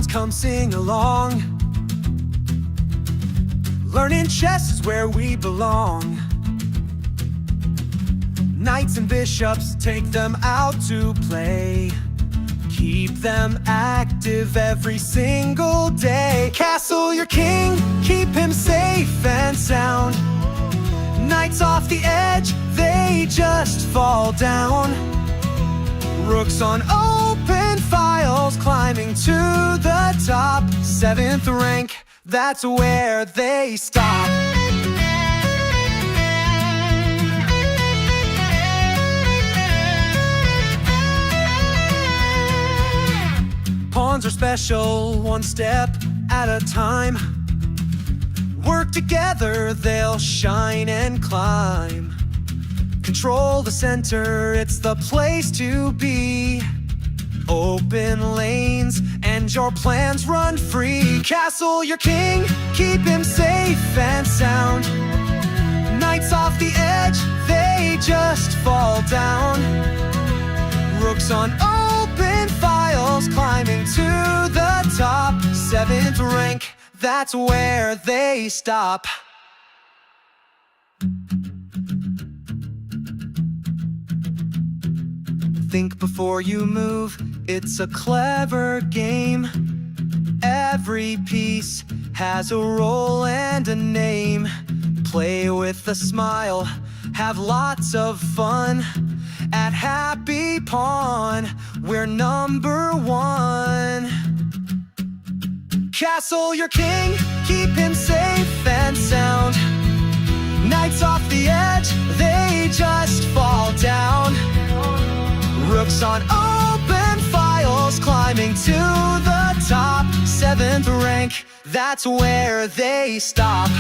pawns, come sing along. Learning chess is where we belong. Knights and bishops, take them out to play. Keep them active every single day. Castle your king, keep him safe and sound. Knights off the edge, they just fall down. Rooks on open files, climbing to the top. 7th rank, that's where they stop. Pawns are special, one step at a time. Work together, they'll shine and climb. Control the center, it's the place to be. Open lanes, and your plans run free. Castle your king, keep him safe and sound. Knights off the edge, they just fall down. Rooks on open files, climbing to the top. 7th rank, that's where they stop. Think before you move, it's a clever game. Every piece has a role and a name. Play with a smile, have lots of fun. At Happy Pawn, we're #1. Castle your king, keep him safe and sound. Knights off the edge, they just fall down. Rooks on open files, climbing to the top. 7th rank, that's where they stop.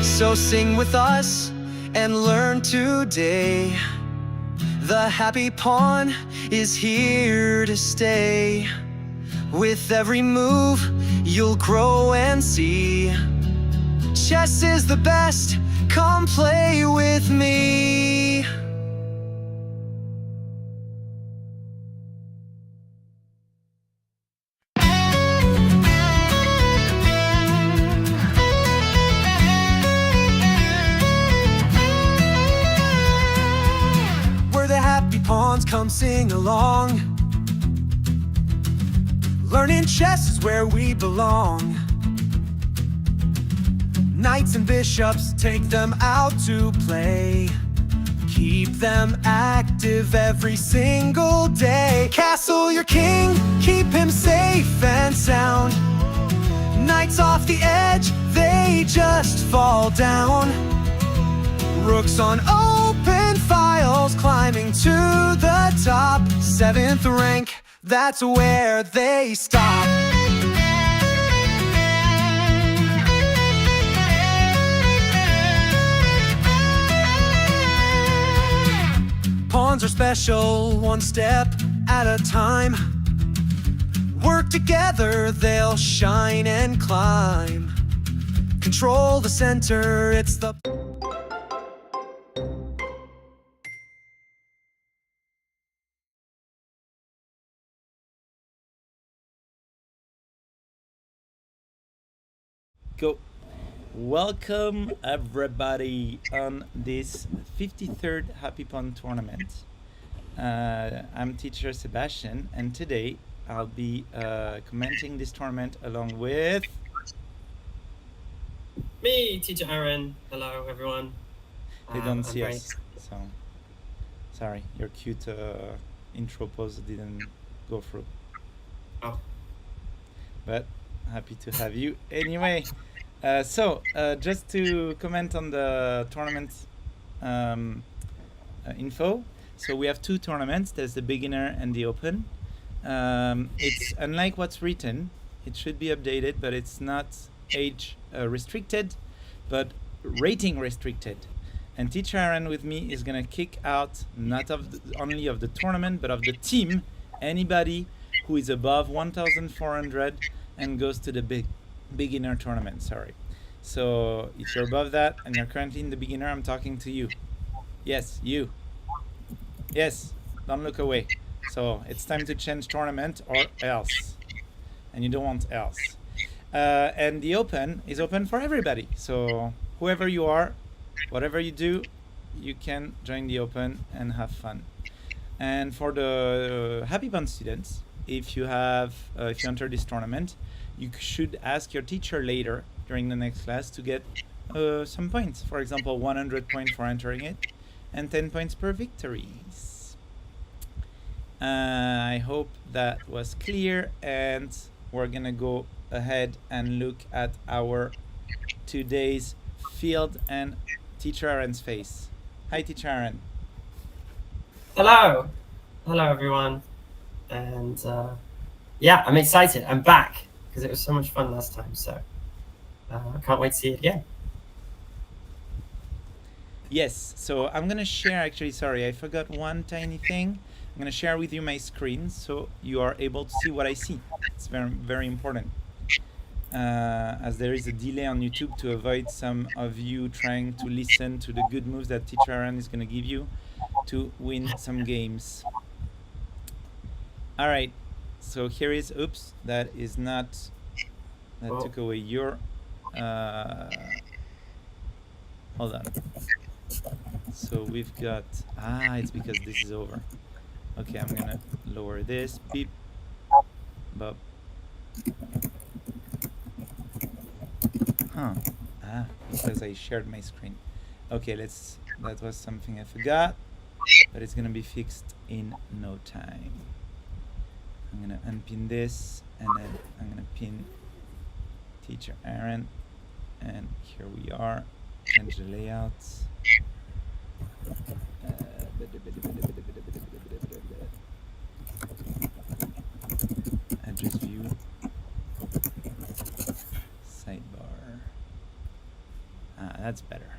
So sing with us and learn today. The Happy Pawn is here to stay. With every move, you'll grow and see. Chess is the best, come play with me. We're the Happy Pawns, come sing along. Learning chess is where we belong. Knights and bishops, take them out to play. Keep them active every single day. Castle your king, keep him safe and sound. Knights off the edge, they just fall down. Rooks on open files, climbing to the top. 7th rank, that's where they stop. Pawns are special, one step at a time. Work together, they'll shine and climb. Control the center, it's the... Go. Welcome everybody on this 53rd Happy Pawn tournament. I'm teacher Sebastian, and today I'll be commenting this tournament along with me, teacher Aaron. Hello everyone. They don't see us, so sorry, your cute intro pose didn't go through. Oh. But happy to have you anyway. Just to comment on the tournament info. So we have two tournaments. There's the beginner and the open. It's unlike what's written. It should be updated, but it's not age restricted, but rating restricted. And teacher Aaron with me is gonna kick out not only of the tournament, but of the team, anybody who is above 1,400 and goes to the beginner tournament, sorry. So if you're above that and you're currently in the beginner, I'm talking to you. Yes, you. Yes, don't look away. So it's time to change tournament or else. And you don't want else. And the open is open for everybody. So whoever you are, whatever you do, you can join the open and have fun. And for the Happy Bond students, if you enter this tournament, you should ask your teacher later during the next class to get some points. For example, 100 points for entering it, and 10 points per victories. I hope that was clear, and we're gonna go ahead and look at our today's field and Teacher Aaron's face. Hi, Teacher Aaron. Hello. Hello, everyone. And yeah, I'm excited. I'm back because it was so much fun last time. So I can't wait to see it again. Yes, so I'm gonna share, actually, sorry, I forgot one tiny thing. I'm gonna share with you my screen so you are able to see what I see. It's very, very important. As there is a delay on YouTube to avoid some of you trying to listen to the good moves that Teacher Aaron is gonna give you to win some games. All right, so here is, oops, that is not, that took away your, hold on. So we've got, it's because this is over. Okay, I'm gonna lower this, beep, bop. Because I shared my screen. Okay, that was something I forgot, but it's gonna be fixed in no time. I'm gonna unpin this, and then I'm gonna pin Teacher Aaron, and here we are. Change the layouts. Address view. Sidebar. That's better.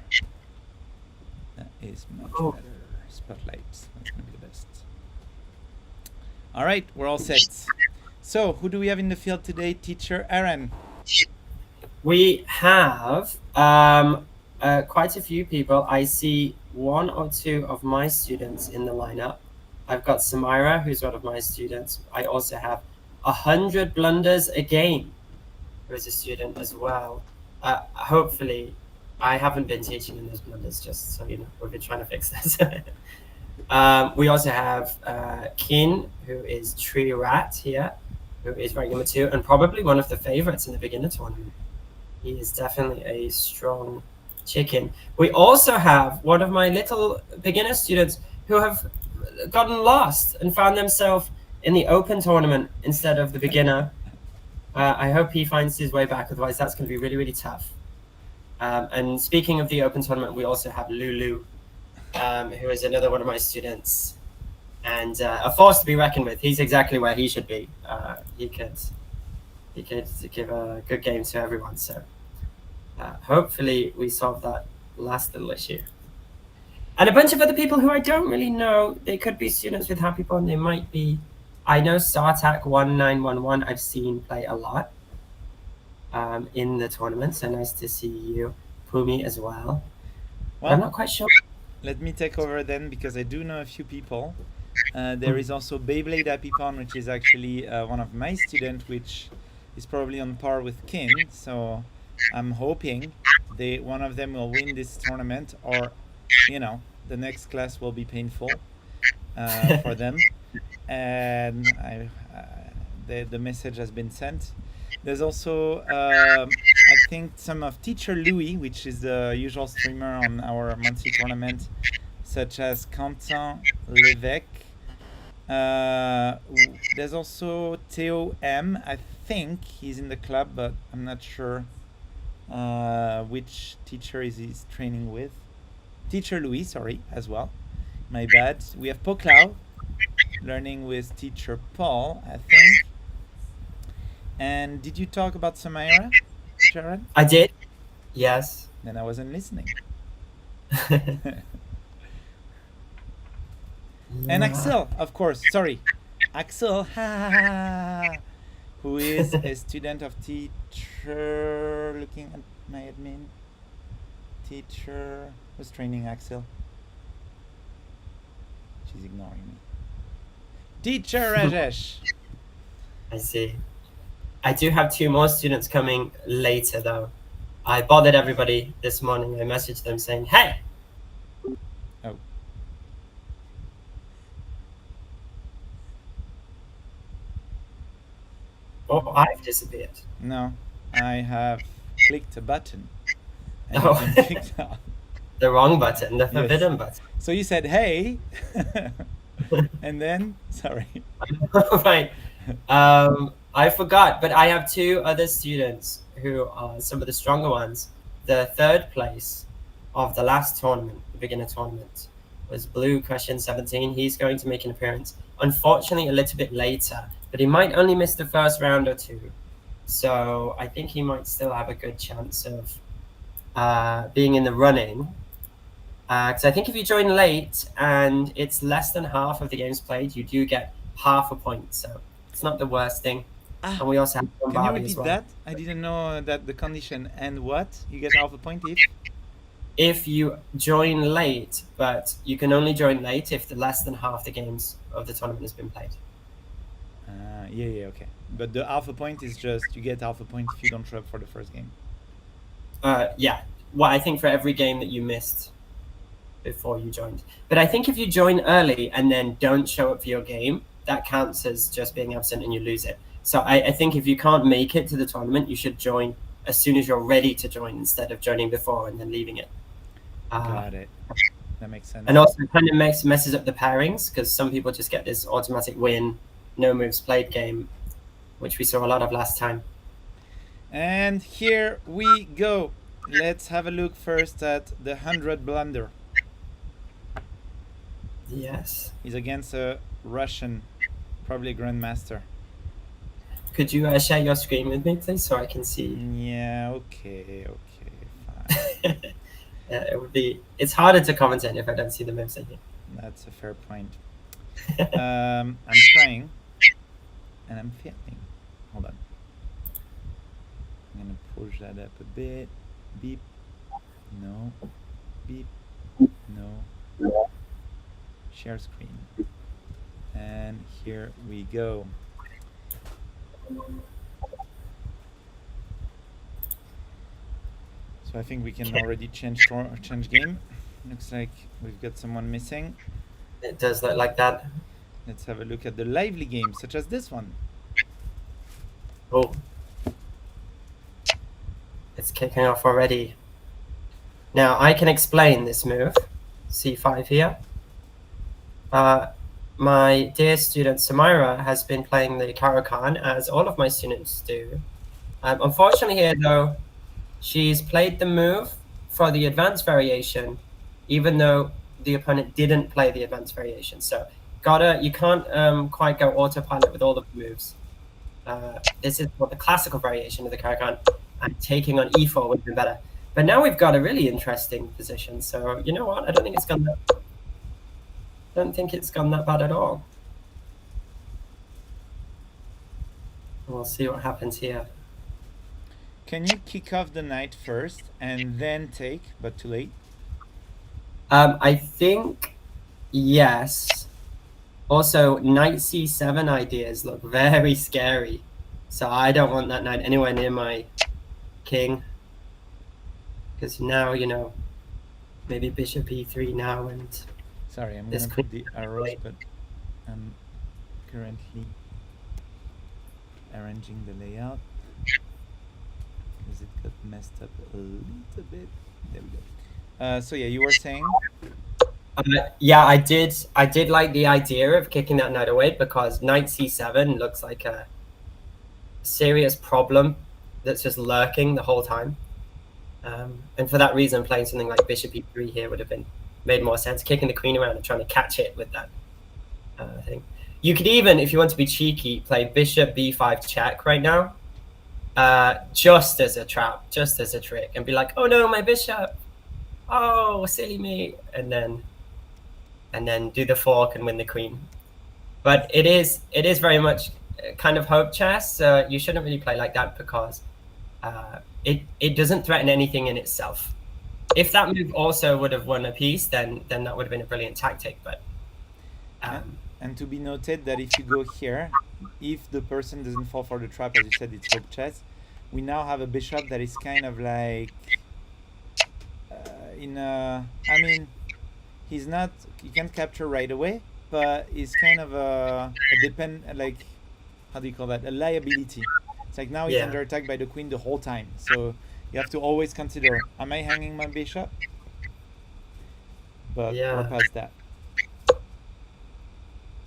That is much better. Spotlight. That's gonna be the best. All right, we're all set. So, who do we have in the field today, Teacher Aaron? We have quite a few people. I see one or two of my students in the lineup. I've got Samira, who's one of my students. I also have 100 Blunders a game, who is a student as well. Hopefully, I haven't been teaching in those blunders, just so you know. We've been trying to fix this. We also have Kin, who is Tree Rat here, who is rank number 2, and probably one of the favorites in the beginner tournament. He is definitely a strong chicken. We also have one of my little beginner students who have gotten lost and found themselves in the open tournament instead of the beginner. I hope he finds his way back, otherwise that's going to be really, really tough. And speaking of the open tournament, we also have Lulu, who is another one of my students, and a force to be reckoned with. He's exactly where he should be. He could give a good game to everyone. So hopefully we solve that last little issue. And a bunch of other people who I don't really know. They could be students with Happy Bond. They might be. I know Sartak1911 I've seen play a lot in the tournament. So nice to see you, Pumi, as well. Well, I'm not quite sure. Let me take over then, because I do know a few people. There is also Beyblade Happy Pond, which is actually one of my students, which is probably on par with Kin. So I'm hoping one of them will win this tournament, or the next class will be painful for them. And the message has been sent. There's also I think some of Teacher Louis, which is the usual streamer on our monthly tournament, such as Quentin Levesque. There's also Theo M. I think he's in the club, but I'm not sure which teacher he's training with. Teacher Louis, sorry, as well. My bad. We have Poklau learning with Teacher Paul, I think. And did you talk about Samira, Sharon? I did. Yes. Then I wasn't listening. And Axel, of course. Sorry. Axel, who is a student of teacher, looking at my admin. Teacher, who's training Axel? she's ignoring me. Teacher Rajesh. I see. I do have 2 more students coming later, though. I bothered everybody this morning. I messaged them saying, hey! Oh. Oh, I've disappeared. No, I have clicked a button. And Oh. it's been kicked out. The wrong button, the Yes. forbidden button. So you said, hey. And then, sorry. Right. I forgot, but I have 2 other students who are some of the stronger ones. The 3rd place of the last tournament, the beginner tournament, was Blue Question 17. He's going to make an appearance. Unfortunately, a little bit later, but he might only miss the first round or 2. So I think he might still have a good chance of being in the running. Because I think if you join late and it's less than half of the games played, you do get half a point. So it's not the worst thing. Ah, And we also have can you Bombardie as repeat well. that? I didn't know that the condition. And what? You get half a point if? If you join late, but you can only join late if the less than half the games of the tournament has been played. Yeah, okay. But the half a point is just you get half a point if you don't show up for the first game. Yeah. Well, I think for every game that you missed before you joined. But I think if you join early and then don't show up for your game, that counts as just being absent and you lose it. So I think if you can't make it to the tournament, you should join as soon as you're ready to join instead of joining before and then leaving it. Got it. That makes sense. And also it kind of messes up the pairings because some people just get this automatic win, no moves played game, which we saw a lot of last time. And here we go. Let's have a look first at the 100 blunder. Yes. He's against a Russian, probably grandmaster. Could you share your screen with me, please, so I can see? Yeah, okay, fine. It would be. It's harder to commentate if I don't see the moves I do. That's a fair point. I'm trying, and I'm failing. Hold on. I'm gonna push that up a bit. Beep. No. Beep. No. Share screen. And here we go. So I think we can already change game. Looks like we've got someone missing. It does look like that. Let's have a look at the lively games, such as this one. Oh. It's kicking off already. Now, I can explain this move. C5 here. My dear student Samira has been playing the Caro-Kann, as all of my students do. Unfortunately here, though, she's played the move for the advanced variation, even though the opponent didn't play the advanced variation. So you can't quite go autopilot with all the moves. This is what the classical variation of the Caro-Kann, and taking on e4 would have been better. But now we've got a really interesting position. So you know what? I don't think it's gone that bad at all. We'll see what happens here. Can you kick off the knight first and then take, but too late? I think yes. Also, knight c7 ideas look very scary. So I don't want that knight anywhere near my king. Because now, you know, maybe bishop e3 now and... Sorry, I'm This gonna put the arrows, but I'm currently arranging the layout because it got messed up a little bit. There we go. So yeah, you were saying? Yeah, I did like the idea of kicking that knight away because knight c7 looks like a serious problem that's just lurking the whole time. And for that reason, playing something like bishop e3 here would have made more sense, kicking the queen around and trying to catch it with that thing. You could even, if you want to be cheeky, play bishop b5 check right now, just as a trap, just as a trick, and be like, oh no, my bishop, oh, silly me, and then do the fork and win the queen. But it is very much kind of hope chess. You shouldn't really play like that because it doesn't threaten anything in itself. If that move also would have won a piece, then that would have been a brilliant tactic. But And to be noted that if you go here, if the person doesn't fall for the trap, as you said, it's hope chess. We now have a bishop that is kind of like I mean, he's not. You can't capture right away, but he's kind of a like, how do you call that? A liability. It's like now he's Yeah. under attack by the queen the whole time. So you have to always consider: am I hanging my bishop? But Yeah. we're past that.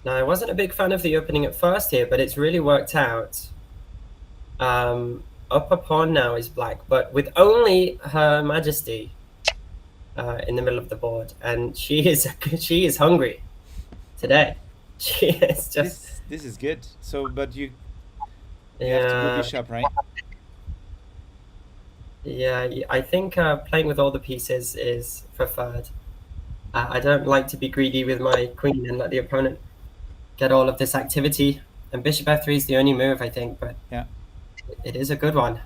Now, I wasn't a big fan of the opening at first here, but it's really worked out. Upper pawn now is black, but with only Her Majesty in the middle of the board, and she is hungry today. She is just This is good. So, but you have to go yeah. bishop, right? Yeah, I think playing with all the pieces is preferred. I don't like to be greedy with my queen and let the opponent get all of this activity. And bishop f3 is the only move, I think, but Yeah. it is a good one.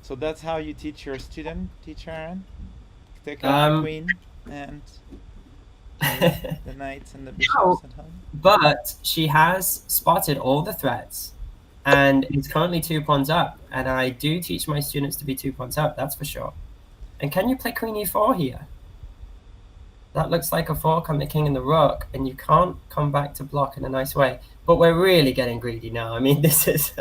So that's how you teach your student, teacher Aaron? Take out the queen and the knights and the bishops at home. But she has spotted all the threats and is currently 2 pawns up. And I do teach my students to be 2 pawns up, that's for sure. And can you play queen e4 here? That looks like a fork on the king and the rook, and you can't come back to block in a nice way. But we're really getting greedy now. I mean, this is...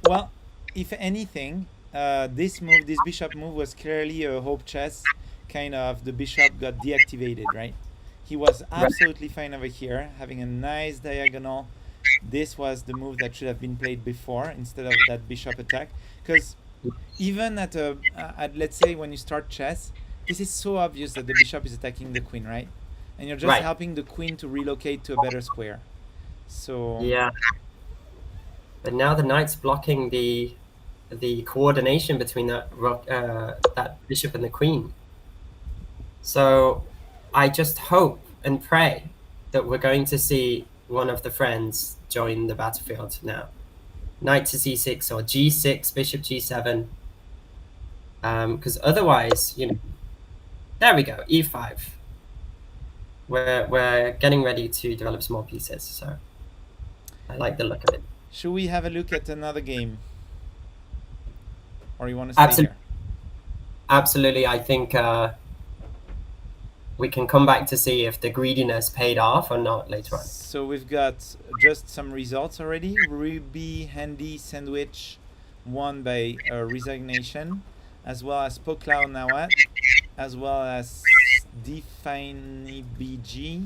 Well, if anything, this bishop move was clearly a hope chess. Kind of, the bishop got deactivated, right? He was absolutely fine over here, having a nice diagonal. This was the move that should have been played before instead of that bishop attack. Because even at let's say when you start chess, this is so obvious that the bishop is attacking the queen, right? And you're just helping the queen to relocate to a better square. So yeah. But now the knight's blocking the coordination between that rook, that bishop and the queen. So I just hope and pray that we're going to see one of the friends join the battlefield now. Knight to c6 or g6, bishop g7. Because otherwise, you know, there we go, e5. We're getting ready to develop small pieces, so I like the look of it. should we have a look at another game? Or you want to stay here? Absolutely, I think we can come back to see if the greediness paid off or not later on. So we've got just some results already. Ruby Handy Sandwich won by resignation, as well as Poklau Nawat, as well as Define BG,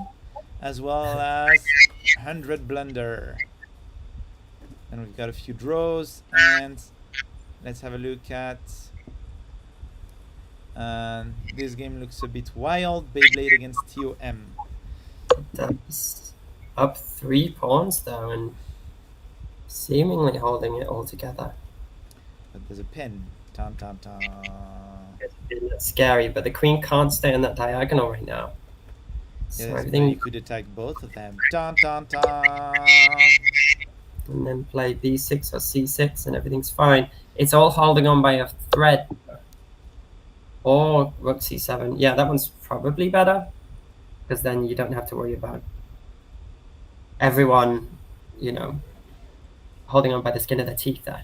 as well as 100 Blunder. And we've got a few draws, and let's have a look at this game looks a bit wild. Beyblade against TOM. That's up 3 pawns though, and seemingly holding it all together. But there's a pin. Tom, tom, tom. It's scary, but the queen can't stay on that diagonal right now. So Yes, everything, you could attack both of them. Tom, tom, tom. and then play b6 or c6, and everything's fine. It's all holding on by a thread. Or rook c7. Yeah, that one's probably better, because then you don't have to worry about everyone, you know, holding on by the skin of their teeth there.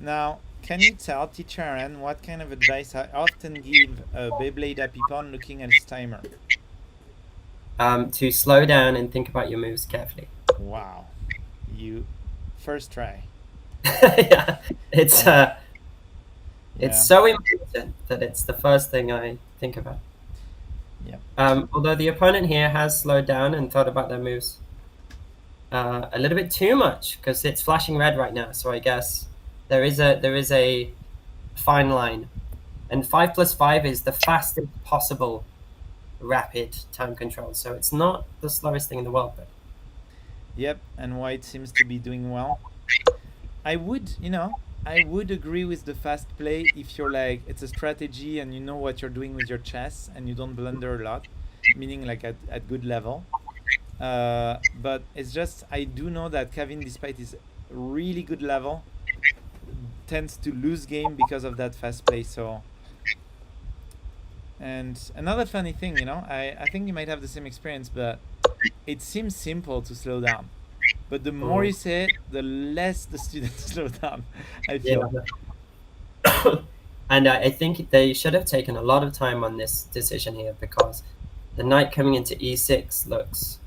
Now, can you tell teacher Aaron what kind of advice I often give a Beyblade happy pawn looking at his timer? To slow down and think about your moves carefully. Wow. You first try. Yeah, it's Yeah. so important that it's the first thing I think about. Yeah. Although the opponent here has slowed down and thought about their moves a little bit too much, because it's flashing red right now. So I guess there is a fine line, and 5 + 5 is the fastest possible rapid time control. So it's not the slowest thing in the world, but Yep, and white seems to be doing well. I would agree with the fast play if you're like, it's a strategy and you know what you're doing with your chess and you don't blunder a lot, meaning like at good level. But it's just, I do know that Kevin, despite his really good level, tends to lose game because of that fast play. So And another funny thing, you know, I think you might have the same experience, but it seems simple to slow down. But the more you say it, the less the students slow down, I feel. Yeah. And I think they should have taken a lot of time on this decision here, because the knight coming into e6 looks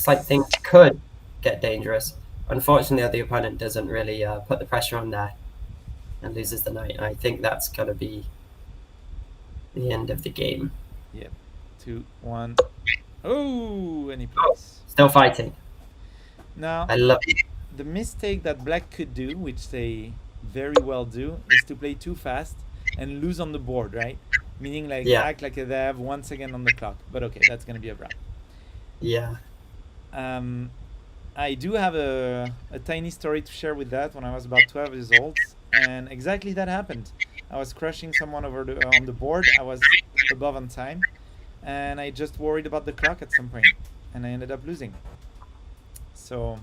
like things could get dangerous. Unfortunately, the opponent doesn't really put the pressure on there and loses the knight. And I think that's going to be the end of the game. Yep. 2, 1. Oh, any place. Still fighting. Now, I love it. the mistake that black could do, which they very well do, is to play too fast and lose on the board, right? Meaning like act like they have 1 second on the clock. But okay, that's going to be a wrap. Yeah. I do have a tiny story to share with that. When I was about 12 years old, and exactly that happened. I was crushing someone over on the board. I was above on time, and I just worried about the clock at some point, and I ended up losing. So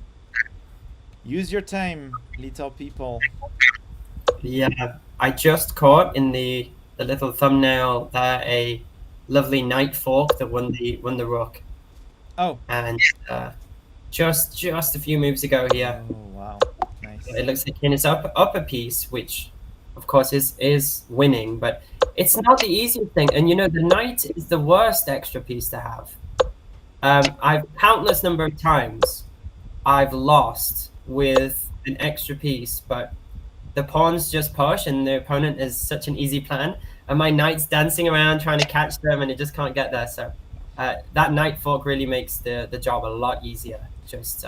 use your time, little people. Yeah, I just caught in the little thumbnail there a lovely knight fork that won the rook. Oh. And just a few moves ago here. Oh wow, nice. It looks like Kin is up a piece, which of course is winning, but it's not the easiest thing. And you know, the knight is the worst extra piece to have. I've countless number of times I've lost with an extra piece, but the pawns just push and the opponent is such an easy plan, and my knight's dancing around trying to catch them and it just can't get there. So that knight fork really makes the job a lot easier, just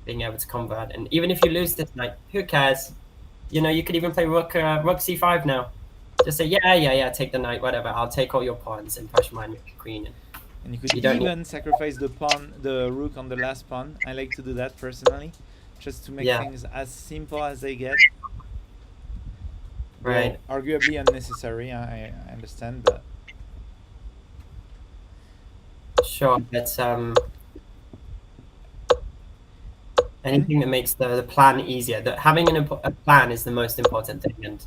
being able to convert. And even if you lose this knight, who cares? You know, you could even play rook c5 now. Just say, yeah, take the knight, whatever. I'll take all your pawns and push mine with the queen. And you could even sacrifice the rook on the last pawn. I like to do that personally, just to make things as simple as they get. Right. Well, arguably unnecessary, I understand, but... Sure, but anything that makes the plan easier. Having a plan is the most important thing, and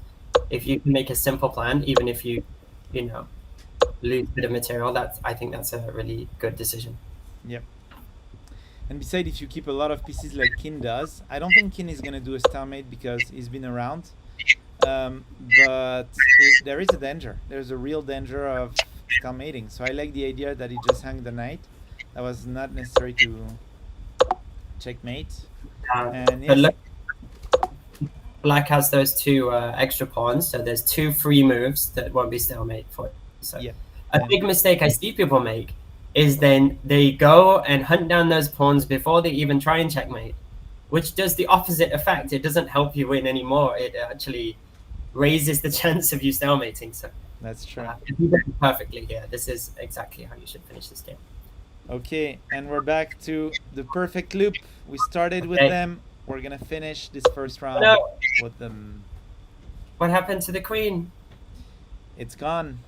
if you can make a simple plan, even if you know, lose a bit of material, I think that's a really good decision. Yep. And besides, if you keep a lot of pieces like Kin does, I don't think Kin is going to do a stalemate because he's been around. But there is a danger. There's a real danger of stalemating. So I like the idea that he just hung the knight. That was not necessary to checkmate. And but look, black has those two extra pawns, so there's 2 free moves that won't be stalemate for. So a big mistake I see people make is then they go and hunt down those pawns before they even try and checkmate, which does the opposite effect. It doesn't help you win anymore. It actually raises the chance of you stalemating. So that's true. You did it perfectly here. This is exactly how you should finish this game. Okay, and we're back to the perfect loop. We started with them. We're gonna finish this first round with them. What happened to the queen? It's gone.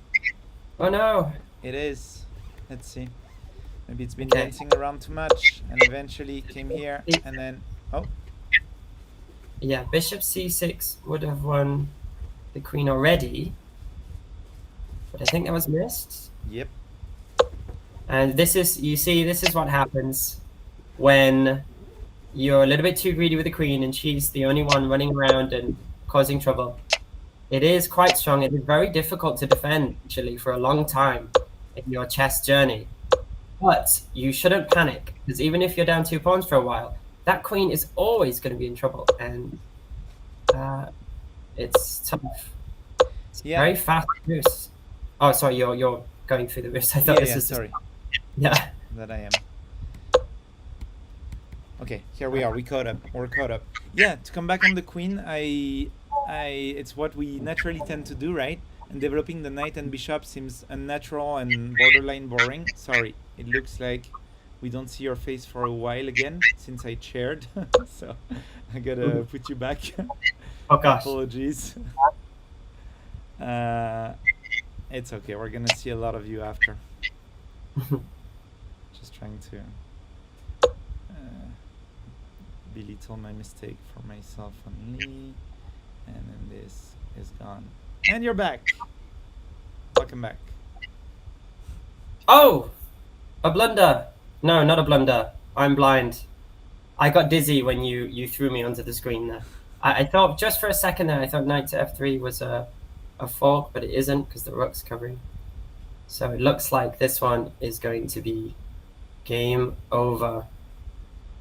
Oh no. It is. Let's see. Maybe it's been dancing around too much and eventually came here and then yeah, bishop c6 would have won the queen already, but I think that was missed. Yep. And this is what happens when you're a little bit too greedy with the queen and she's the only one running around and causing trouble. It is quite strong. It is very difficult to defend, actually, for a long time in your chess journey. But you shouldn't panic, because even if you're down 2 pawns for a while, that queen is always going to be in trouble, and it's tough. It's very fast moves. Oh, sorry, you're going through the moves. I thought this was sorry. Yeah. That I am. Okay, here we are. We're caught up. Yeah, to come back on the queen, it's what we naturally tend to do, right? And developing the knight and bishop seems unnatural and borderline boring. Sorry, it looks like we don't see your face for a while again since I chaired. So I gotta put you back. Oh gosh. Apologies. It's okay. We're gonna see a lot of you after. Just trying to belittle my mistake for myself only. And then this is gone. And you're back. welcome back. Oh, a blunder. No, not a blunder. I'm blind. I got dizzy when you threw me onto the screen there. I thought just for a second there, I thought knight to f3 was a fork, but it isn't because the rook's covering. So it looks like this one is going to be game over.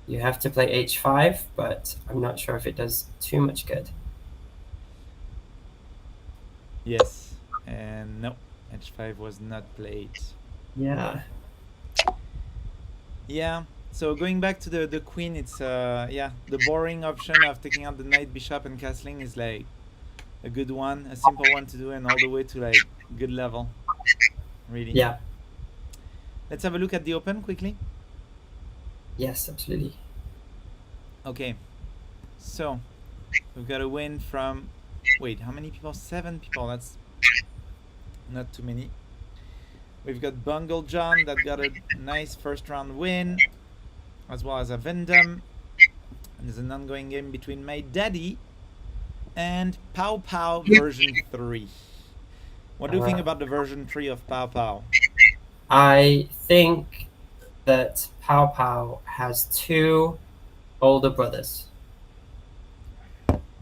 You have to play h5, but I'm not sure if it does too much good. Yes, and no, h5 was not played. Yeah. Yeah. So going back to the queen, it's yeah, the boring option of taking out the knight, bishop, and castling is like a good one, a simple one to do, and all the way to like good level. Really. Yeah. Let's have a look at the open quickly. Yes, absolutely. Okay. So we've got a win from. Wait, how many people? 7 people. That's not too many. We've got Bungle John that got a nice first round win, as well as a Vendom. And there's an ongoing game between my daddy and Pow Pow version 3. What do you think about the version 3 of Pow Pow? I think that Pow Pow has 2 older brothers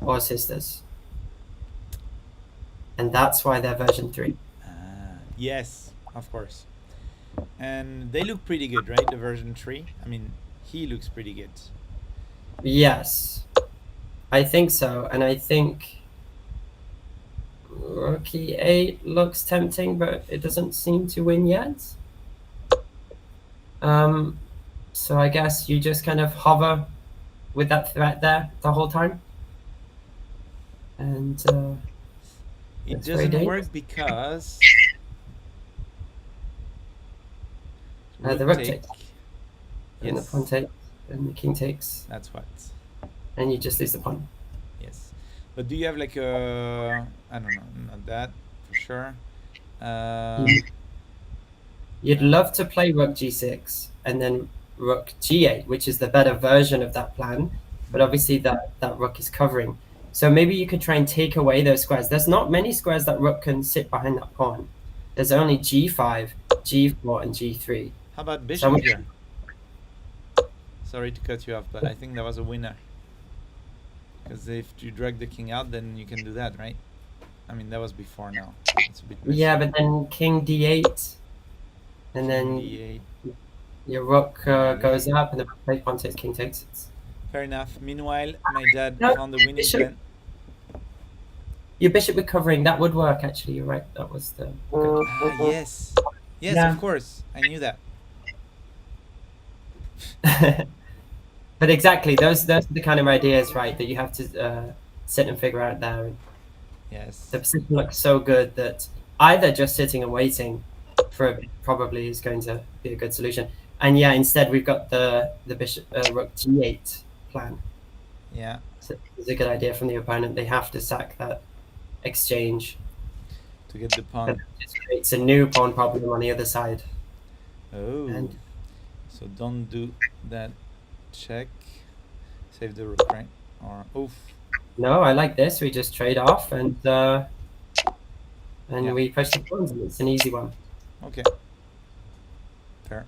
or sisters, and that's why they're version 3. Yes, of course. And they look pretty good, right? The version 3. I mean, he looks pretty good. Yes, I think so, and I think Rook E8 looks tempting, but it doesn't seem to win yet. So I guess you just kind of hover with that threat there the whole time, and It That's very doesn't work dangerous. because The rook takes, and the Yes, pawn takes, and the king takes, that's what. and you just lose the pawn. Yes, but do you have like a? I don't know, not that for sure. You'd love to play rook g6 and then rook g8, which is the better version of that plan, but obviously that rook is covering. So maybe you could try and take away those squares. There's not many squares that rook can sit behind that pawn. There's only g5, g4, and g3. How about bishop Someone- here? Sorry to cut you off, but I think that was a winner. Because if you drag the king out, then you can do that, right? I mean, that was before now. It's a bit risky. Yeah, but then king d8, and then D8. your rook goes up, and the pawn takes, king takes. Fair enough. Meanwhile, my dad No, found the winning bishop. plan. Your bishop recovering, that would work actually, you're right. That was the Ah, yes. Yes, Yeah. of course. I knew that. But exactly, those are the kind of ideas, right, that you have to sit and figure out there. Yes. The position looks so good that either just sitting and waiting for a bit probably is going to be a good solution. And yeah, instead we've got the bishop rook g8 plan. Yeah. So it's a good idea from the opponent. They have to sack that exchange. To get the pawn. It just creates a new pawn problem on the other side. Oh. And- So don't do that check. Save the rook, right? Or oof. No, I like this. We just trade off and Yeah. we push the pawns, and it's an easy one. Okay. Fair.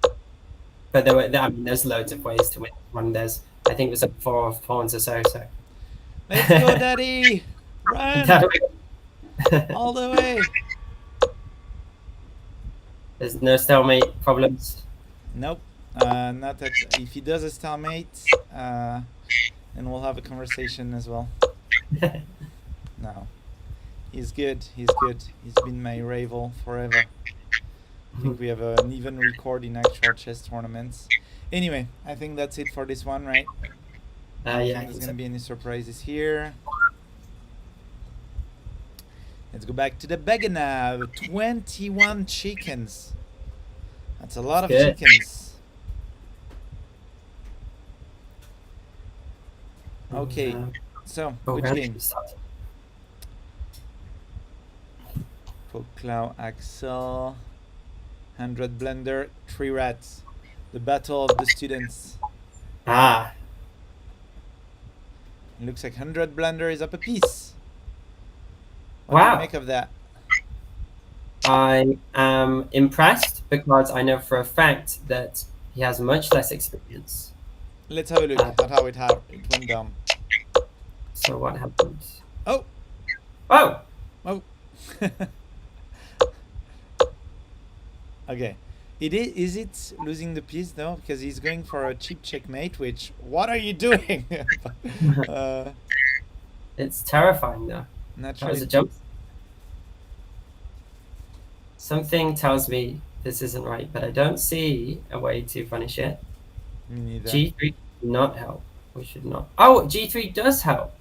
But I mean, there's loads of ways to win one. I think there's 4 pawns or so. So Let's go, Daddy! Run! All the way! There's no stalemate problems. Nope. Not that. If he does a stalemate, then we'll have a conversation as well. No. He's good. He's good. He's been my rival forever. I think we have an even record in actual chess tournaments. Anyway, I think that's it for this one, right? I don't Yeah, I think think there's so. gonna be any surprises here. Let's go back to the Beganav. 21 chickens. That's a lot of Good. chickens. Okay, so which round game? should start. Clow Axel, 100 Blender, 3 Rats. The battle of the students. Ah, It looks like 100 Blender is up a piece. What do you wow. make of that? I am impressed because I know for a fact that he has much less experience. Let's have a look at how it went down. So what happened? Oh, Oh, oh. Okay. Is it losing the piece though? Because he's going for a cheap checkmate, which, what are you doing? uh, it's terrifying though. That was naturally, a jump. Something tells me this isn't right, but I don't see a way to punish it. me neither. G3 should not help. We should not. Oh, G3 does help.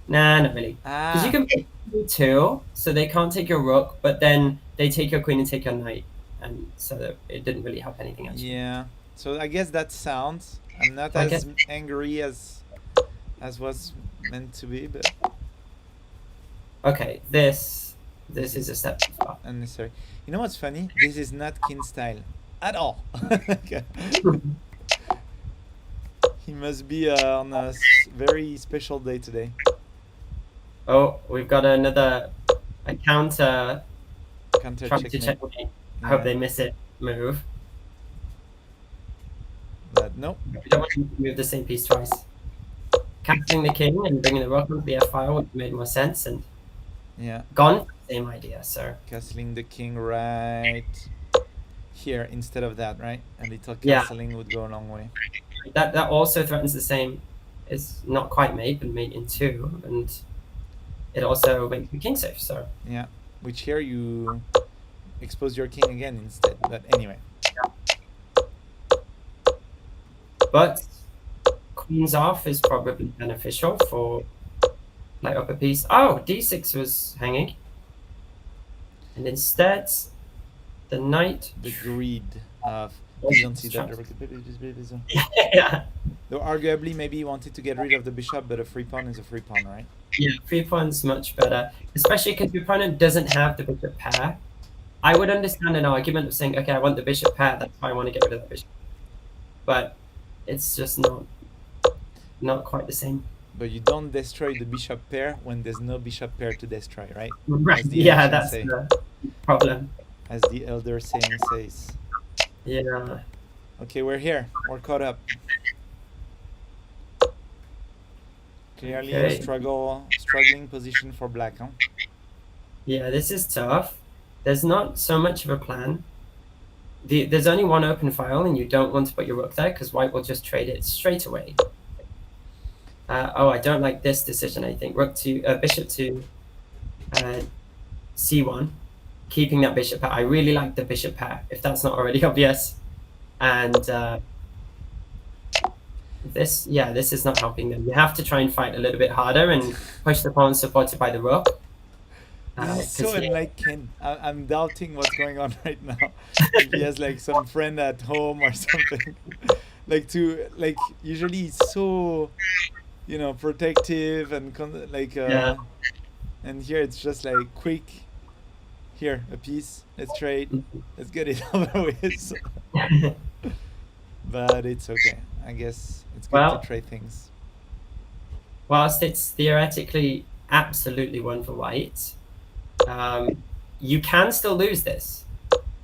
Nah, not really. Because you can pick G2, so they can't take your rook, but then they take your queen and take your knight. And so that it didn't really help anything else. Yeah. So I guess that sounds. I'm not I as guess- angry as was meant to be, but Okay, this is a step too far. unnecessary. You know what's funny? This is not Kin style at all. Okay. He must be on a very special day today. Oh, we've got a counter Counter trying to checkmate. checkmate. I hope they miss it move. But no. We don't want to move the same piece twice. Castling the king and bringing the rook onto the f-file would have made more sense, and Yeah. gone, same idea, so. Castling the king right here instead of that, right? A little Yeah. castling would go a long way. That also threatens the same, is not quite mate, but mate in 2, and it also makes the king safe, so. Yeah. Which here you expose your king again instead. But anyway. But queens off is probably beneficial for light up a piece. Oh, d6 was hanging. And instead, the knight. The greed of Oh, you don't see sure. that. Yeah, Though arguably maybe he wanted to get rid of the bishop, but a free pawn is a free pawn, right? yeah, 3 pawns much better, especially because your opponent doesn't have the bishop pair. I would understand an argument of saying, okay, I want the bishop pair, that's why I want to get rid of that bishop. But it's just not quite the same. But you don't destroy the bishop pair when there's no bishop pair to destroy, right? Right. As the Yeah, ancients that's say. the problem. As the elder saying says. Yeah. Okay, we're here. We're caught up. Clearly Okay. a struggling position for black, huh? Yeah, this is tough. There's not so much of a plan. There's only one open file, and you don't want to put your rook there because white will just trade it straight away. Oh, I don't like this decision. I think rook to bishop to c1, keeping that bishop pair. I really like the bishop pair, if that's not already obvious. And this is not helping them. You have to try and fight a little bit harder and push the pawn supported by the rook. This is so 'cause, yeah, unlike Ken. I'm doubting what's going on right now. If he has like some friend at home or something. Usually he's so, protective and Yeah. and here it's just like quick. Here, a piece. Let's trade. Let's get it over with. But it's okay. I guess it's good Well- to trade things. Whilst it's theoretically absolutely one for white, you can still lose this.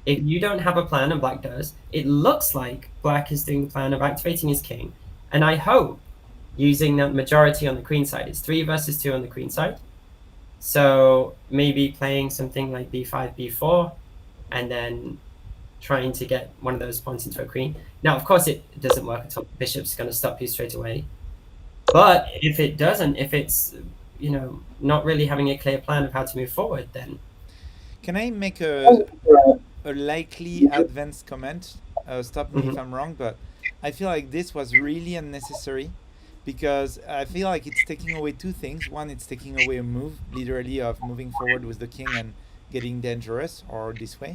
If you don't have a plan and black does, it looks like black is doing the plan of activating his king. And I hope using that majority on the queen side. It's 3 versus 2 on the queen side. So maybe playing something like b5, b4, and then trying to get one of those pawns into a queen. Now, of course, it doesn't work at all. Bishop's going to stop you straight away. But if it doesn't, if it's, not really having a clear plan of how to move forward, then Can I make a likely advanced comment? Stop me if I'm wrong, but I feel like this was really unnecessary because I feel like it's taking away two things. One, it's taking away a move, literally, of moving forward with the king and getting dangerous, or this way.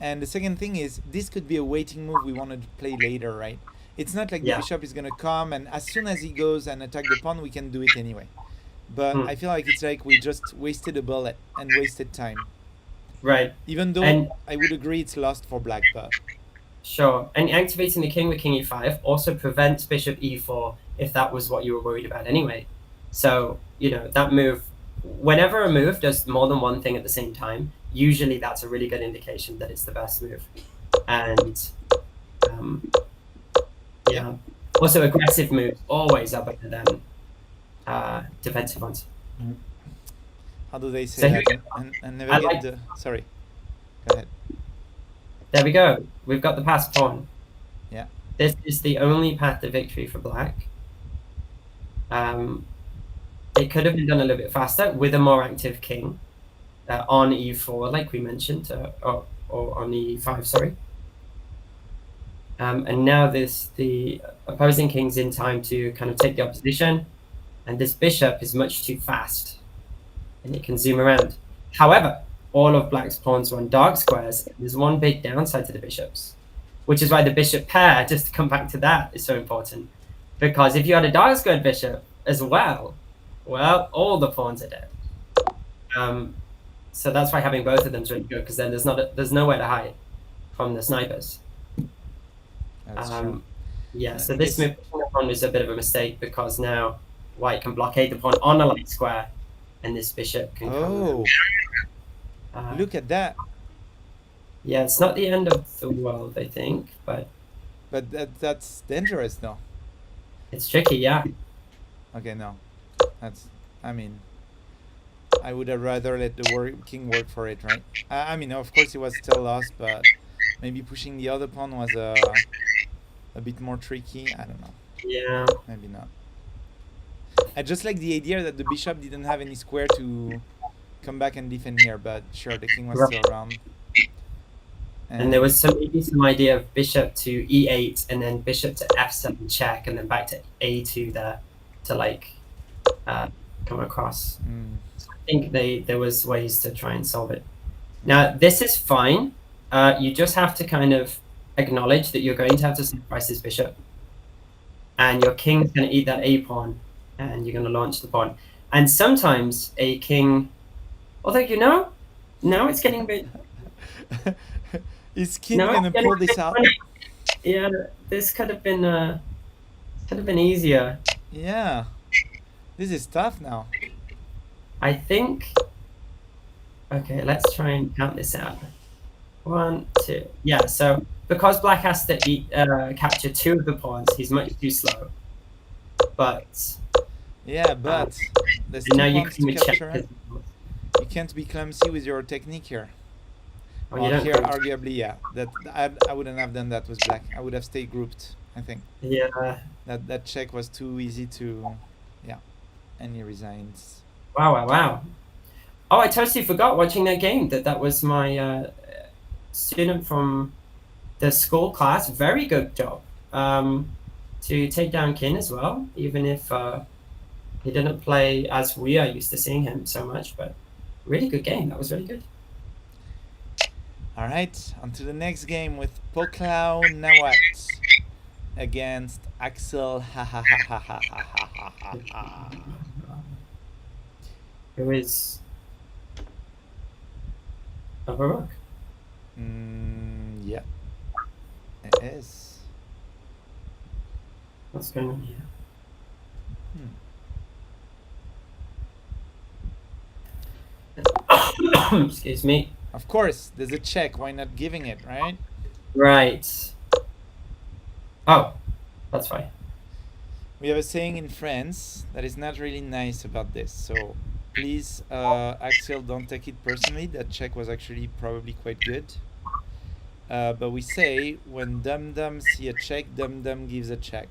And the second thing is, this could be a waiting move we wanted to play later, right? It's not like Yeah. the bishop is going to come and as soon as he goes and attack the pawn, we can do it anyway. But I feel like it's like we just wasted a bullet and wasted time. right. Even though And- I would agree it's lost for black, but Sure. And activating the king with king e5 also prevents bishop e4 if that was what you were worried about anyway. So, that move, whenever a move does more than one thing at the same time, usually that's a really good indication that it's the best move. And yeah, also aggressive moves always are better than defensive ones. How do they say So that? here And never I get like- the. Sorry. Go ahead. There we go. We've got the passed pawn. Yeah. This is the only path to victory for black. It could have been done a little bit faster with a more active king on e4, like we mentioned, or on e5, sorry. And now the opposing king's in time to kind of take the opposition, and this bishop is much too fast, and it can zoom around. However, all of black's pawns are on dark squares. There's one big downside to the bishops, which is why the bishop pair, just to come back to that, is so important. Because if you had a dark squared bishop as well, all the pawns are dead. So that's why having both of them is really good, because then there's nowhere to hide from the snipers. That's true. Yeah, so this move on is a bit of a mistake, because now white can blockade the pawn on a light square, and this bishop can Oh, come. look at that. Yeah, it's not the end of the world, I think, but But that's dangerous, though. it's tricky, yeah. Okay, no. That's. I mean, I would have rather let the king work for it, right? I mean, of course, it was still lost, but maybe pushing the other pawn was a bit more tricky. I don't know. Yeah. Maybe not. I just like the idea that the bishop didn't have any square to come back and defend here, but sure, the king was still around. And there was maybe some idea of bishop to e8 and then bishop to f7 check and then back to a2 there to like come across. So I think there was ways to try and solve it. Now this is fine. You just have to kind of acknowledge that you're going to have to sacrifice this bishop, and your king's going to eat that a pawn, and you're going to launch the pawn. And sometimes a king, although now it's getting a bit. Is King gonna pull this out? Yeah, this could have been easier. Yeah, this is tough now. I think. Okay, let's try and count this out. 1, 2. Yeah, so because black has to capture 2 of the pawns, he's much too slow. But Yeah, but there's and now 2 you pawns can to check. capture. You can't be clumsy with your technique here. Oh, you Well, don't here, think- arguably, yeah. That I wouldn't have done that with black. I would have stayed grouped. I think Yeah. that check was too easy to, yeah. And he resigns. Wow. Oh, I totally forgot watching that game that was my student from the school class. Very good job to take down Kin as well, even if he didn't play as we are used to seeing him so much. But really good game. That was really good. All right, on to the next game with Poklao Nawat against Axel. Who is Baroque? Yeah, it is. What's going on here? Excuse me. Of course, there's a check. Why not giving it, right? Right. Oh, that's fine. We have a saying in France that is not really nice about this. So please, Axel, don't take it personally. That check was actually probably quite good. But we say when dum-dum see a check, dum-dum gives a check.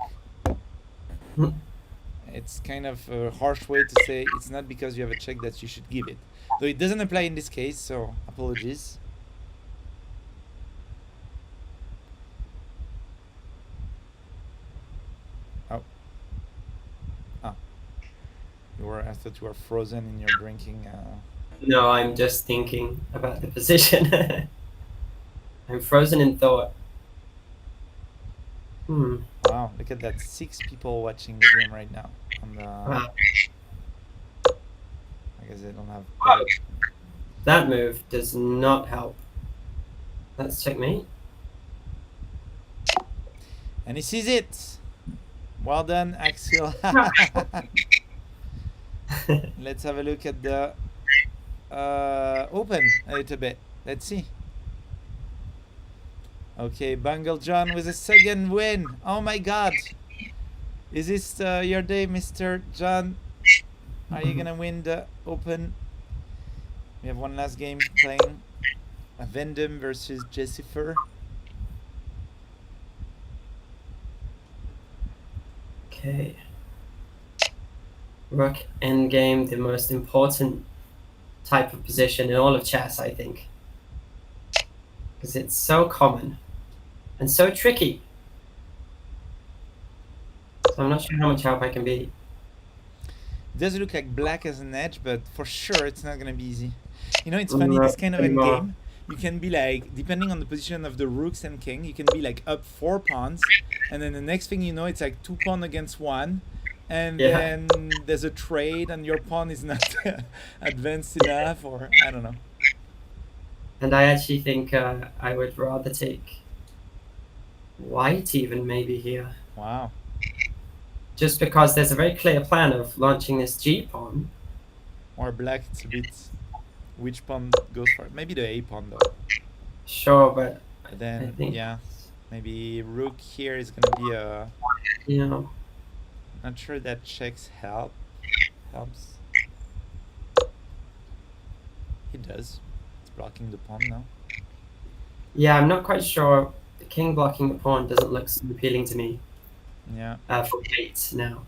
It's kind of a harsh way to say it's not because you have a check that you should give it. Though it doesn't apply in this case, so apologies. I thought you were frozen in your drinking. No, I'm just thinking about the position. I'm frozen in thought. Wow, look at that. 6 people watching the game right now. On the, Wow. I guess they don't have. Wow. That move does not help. Let's checkmate. And he sees it. Well done, Axel. Let's have a look at the open a little bit. Let's see. Okay, Bungle John with a second win. Oh my god. Is this your day, Mr. John? Are you gonna win the open? We have one last game playing. A Vendom versus Jessifer. Okay. Rook endgame, the most important type of position in all of chess, I think. Because it's so common and so tricky. So I'm not sure how much help I can be. It does look like black as an edge, but for sure it's not gonna be easy. You know, it's funny, No, this kind of anymore. endgame, you can be like, depending on the position of the rooks and king, you can be like up 4 pawns, and then the next thing you know, it's like 2 pawn against 1, and Yeah. then there's a trade, and your pawn is not advanced enough, or I don't know. And I actually think I would rather take white even maybe here. Wow. Just because there's a very clear plan of launching this G pawn. Or black, it's a bit, which pawn goes for it? Maybe the A pawn though. Sure, but But I then, think, yeah, maybe rook here is gonna be a, you know, not sure that checks helps. It does. It's blocking the pawn now. yeah, I'm not quite sure. The king blocking the pawn doesn't look so appealing to me Yeah. for mate now.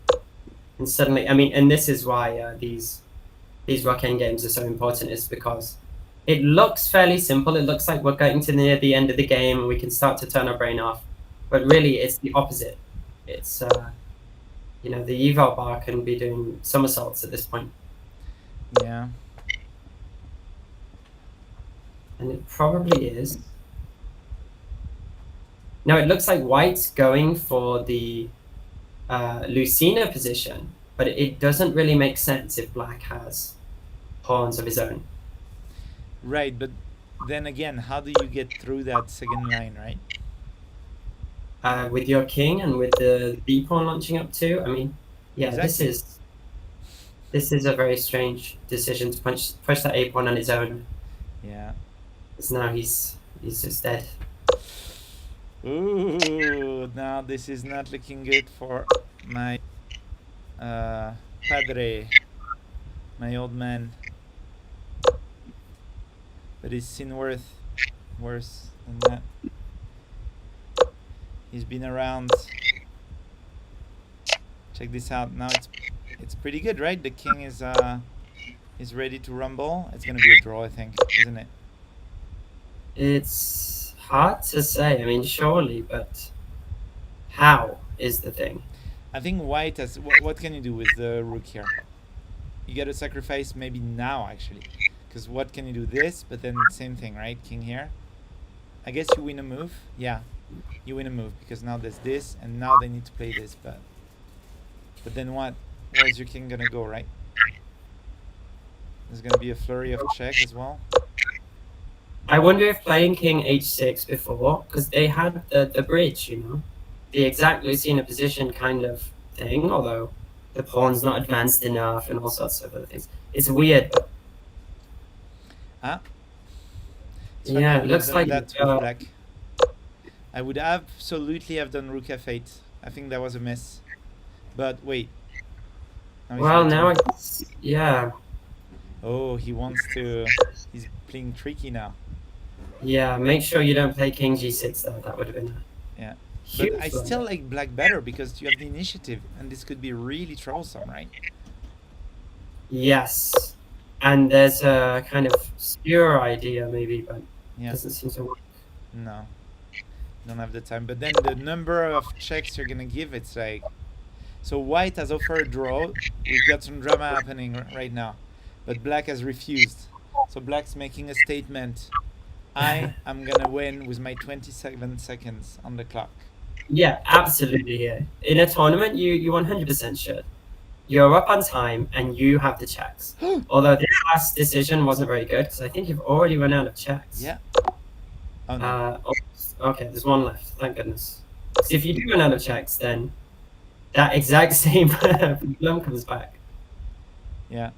And suddenly, I mean, and this is why these rock end games are so important, is because it looks fairly simple. It looks like we're getting to near the end of the game and we can start to turn our brain off. But really, it's the opposite. It's, you know, the eval bar can be doing somersaults at this point. Yeah. And it probably is. Now, it looks like white's going for the Lucina position, but it doesn't really make sense if black has pawns of his own. Right, but then again, how do you get through that second line, right? With your king and with the B pawn launching up too. I mean, yeah, Exactly. this is a very strange decision to push that A pawn on his own. Yeah. Because now he's just dead. Ooh, now this is not looking good for my padre, my old man. But he's seen worse than that. He's been around. Check this out. Now it's pretty good, right? The king is ready to rumble. It's gonna be a draw, I think, isn't it? It's hard to say. I mean, surely, but how is the thing? I think white has. What can you do with the rook here? You get a sacrifice maybe now, actually. Because what can you do? This, but then same thing, right? King here. I guess you win a move. Yeah, you win a move because now there's this, and now they need to play this. But then what? Where's your king gonna go, right? There's gonna be a flurry of check as well. I wonder if playing king h6 before, because they had the bridge, you know, the exact Lucina position kind of thing, although the pawn's not advanced enough and all sorts of other things. It's weird. Ah. It's funny, Yeah, I it would looks have done like, that with black. I would absolutely have done rook f8. I think that was a mess. But wait. Now well, my now turn. it's, yeah, Oh, he wants to. He's playing tricky now. yeah, make sure you don't play king g6 though. That would have been Yeah. huge. But I blunder. still like black better because you have the initiative, and this could be really troublesome, right? Yes. And there's a kind of skewer idea maybe, but it Yeah. doesn't seem to work. No. Don't have the time. But then the number of checks you're gonna give, it's like. So white has offered a draw. We've got some drama happening right now, but black has refused. So black's making a statement. I am gonna win with my 27 seconds on the clock. Yeah, absolutely. Yeah. In a tournament, you 100% should. You're up on time and you have the checks. Although this last decision wasn't very good because I think you've already run out of checks. Yeah. Oh no. Okay, there's one left. Thank goodness. So if you do run out of checks, then that exact same problem comes back. Yeah.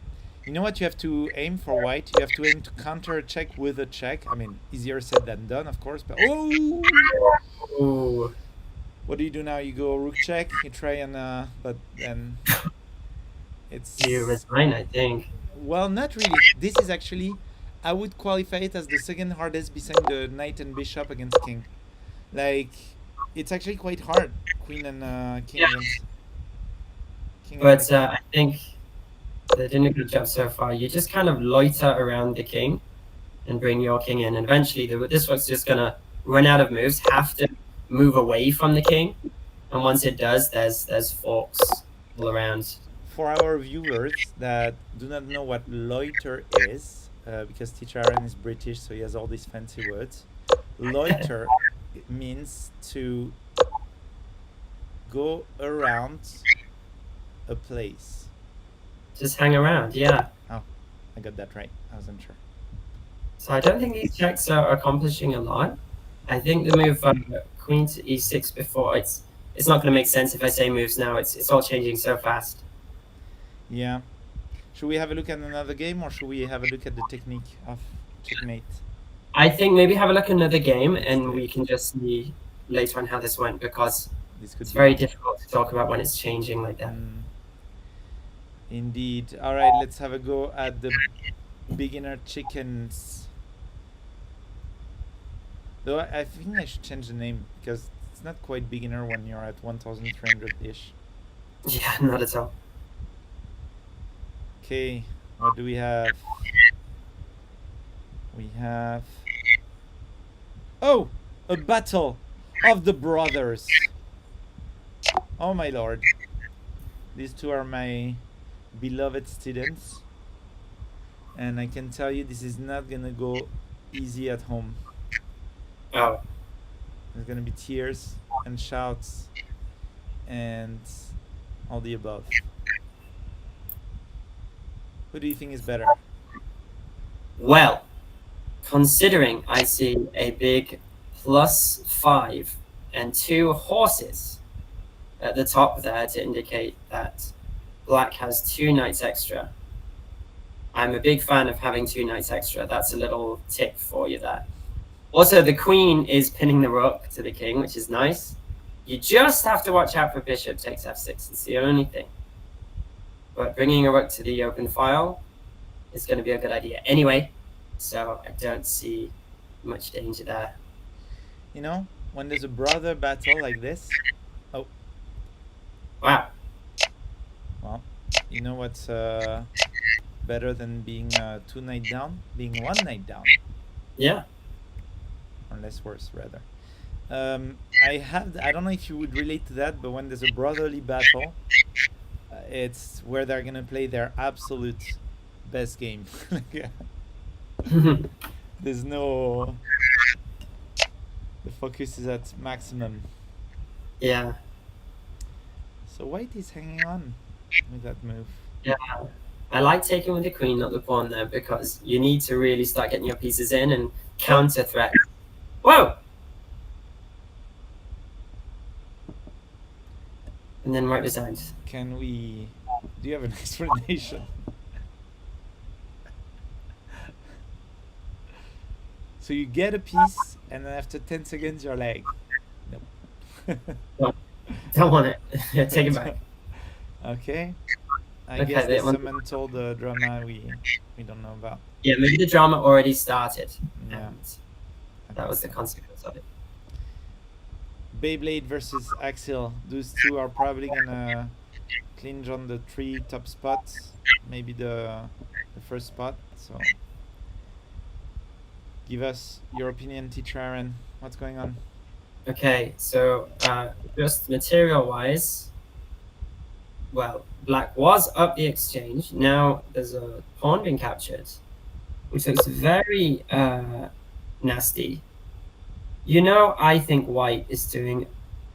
You know what you have to aim for white? You have to aim to counter a check with a check. I mean, easier said than done, of course, but oh! Ooh. What do you do now? You go rook check, you try and but then it's You resign, I think. well, not really. This is actually, I would qualify it as the second hardest beside the knight and bishop against king. Like, it's actually quite hard. Queen and king Yeah. against king. But I think they're doing a good job so far. You just kind of loiter around the king and bring your king in. And eventually, this one's just going to run out of moves, have to move away from the king. And once it does, there's forks all around. For our viewers that do not know what loiter is, because teacher Aaron is British, so he has all these fancy words. Loiter means to go around a place. Just hang around, yeah. I got that right. I wasn't sure. So I don't think these checks are accomplishing a lot. I think the move queen to e6 before, it's not going to make sense if I say moves now. It's all changing so fast. Yeah. Should we have a look at another game, or should we have a look at the technique of checkmate? I think maybe have a look at another game and we can just see later on how this went, because This could it's be very difficult to talk about when it's changing like that. Indeed. All right, let's have a go at the beginner chickens. Though I think I should change the name, because it's not quite beginner when you're at 1,300-ish. Yeah, not at all. Okay, what do we have? We have... Oh! A battle of the brothers! Oh my lord. These two are my beloved students. And I can tell you this is not gonna go easy at home. Oh, There's gonna be tears and shouts and all the above. Who do you think is better? well, considering I see a big +5 and 2 horses at the top there to indicate that black has 2 knights extra. I'm a big fan of having 2 knights extra. That's a little tip for you there. Also, the queen is pinning the rook to the king, which is nice. You just have to watch out for bishop takes f6. It's the only thing. But bringing a rook to the open file is going to be a good idea anyway. So I don't see much danger there. You know, when there's a brother battle like this, Wow. well, you know what's better than being 2 knight down? Being 1 knight down. Yeah. Or less worse, rather. I don't know if you would relate to that, but when there's a brotherly battle, it's where they're gonna play their absolute best game. There's no... The focus is at maximum. Yeah. So white is hanging on with that move. Yeah. I like taking with the queen, not the pawn there, because you need to really start getting your pieces in and counter threat. Whoa! And then white resigns. Can we... Do you have an explanation? So you get a piece, and then after 10 seconds you're like, nope. Don't want it. Take it back. Okay. I Okay, guess they there's want- some untold drama we don't know about. Yeah, maybe the drama already started. Yeah. And that was the consequence of it. Beyblade versus Axel. Those two are probably gonna clinch on the 3 top spots, maybe the first spot. So, give us your opinion, teacher Aaron. What's going on? Okay, so just material-wise, well, black was up the exchange. Now there's a pawn being captured, which looks very nasty. You know, I think white is doing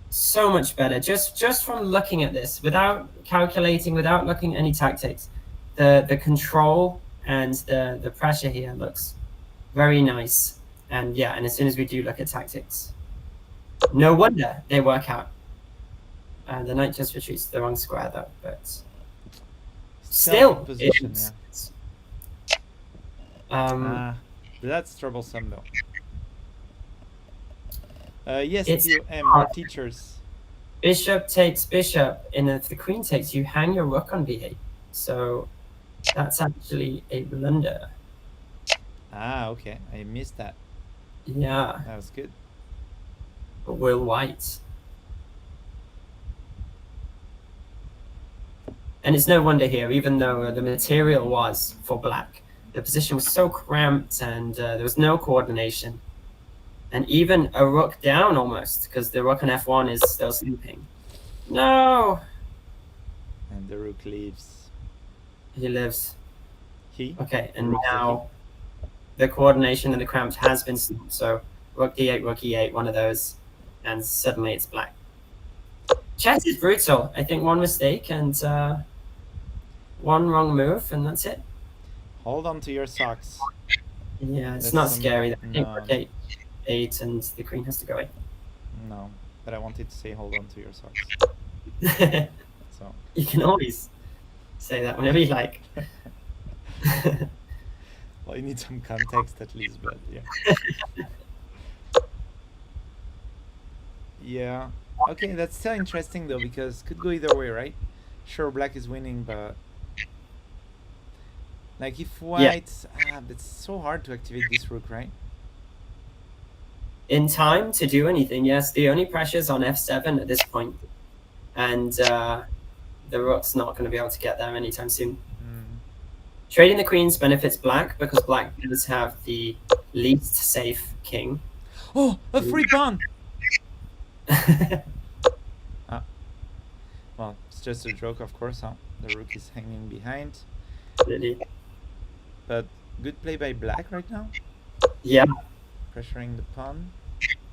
so much better just from looking at this, without calculating, without looking at any tactics. The control and the pressure here looks very nice. And yeah, and as soon as we do look at tactics, no wonder they work out. And the knight just retreats to the wrong square though, but still, in position, it's That's troublesome though. Yes, It's TOM, more teachers. bishop takes bishop, and if the queen takes, you hang your rook on b8. So that's actually a blunder. Okay. I missed that. Yeah, That was good. Will White. And it's no wonder here, even though the material was for black, the position was so cramped and there was no coordination. And even a rook down almost, because the rook on f1 is still sleeping. No! And the rook leaves. He lives. He? Okay, and now the coordination and the cramped has been stopped. So rook d8, rook e8, one of those, and suddenly it's black. Chess is brutal. I think one mistake and one wrong move, and that's it. Hold on to your socks. Yeah, it's That's not some- scary. I think no. rook eight, and the queen has to go No, but I wanted to say hold on to your socks. in. So. You can always say that whenever you like. Well, you need some context at least, but yeah. Yeah. Okay, that's still interesting though, because could go either way, right? Sure, black is winning, but like if white, it's so hard to activate this rook, right? In time to do anything, yes. The only pressure is on f7 at this point, and the rook's not going to be able to get there anytime soon. Trading the queens benefits black because black does have the least safe king. Oh, a free pawn! Well, it's just a joke, of course, huh? The rook is hanging behind. Really? But good play by black right now, Yeah. pressuring the pawn.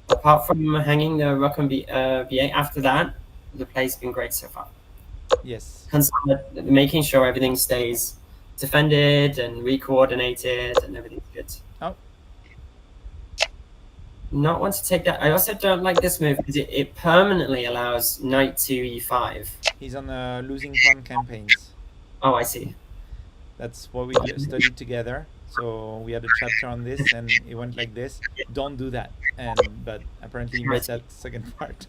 Apart from hanging the rook on b8, after that, the play's been great so far. Yes. Making sure everything stays defended and re-coordinated and everything's good. Oh. Not want to take that. I also don't like this move because it permanently allows knight to e5. He's on losing pawn campaigns. Oh, I see. That's what we studied together. So we had a chapter on this, and it went like this: don't do that. But apparently you missed that second part.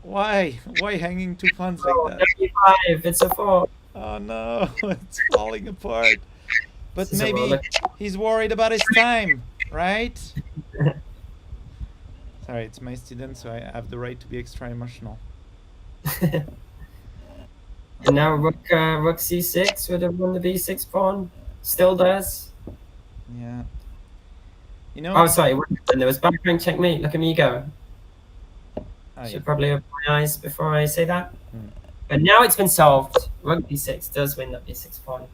Why? Why hanging two pawns like that? e5. It's a 4. Oh no, it's falling apart. But This is a maybe roller- he's worried about his time, right? Sorry, it's my student, so I have the right to be extra emotional. And now rook c6 would have won the b6 pawn. Still does. Yeah. You know. Oh, sorry. And there was back rank checkmate. Look at me go. Oh, yeah. Should probably open my eyes before I say that. Hmm. But now it's been solved. Rook b6 does win that b6 pawn.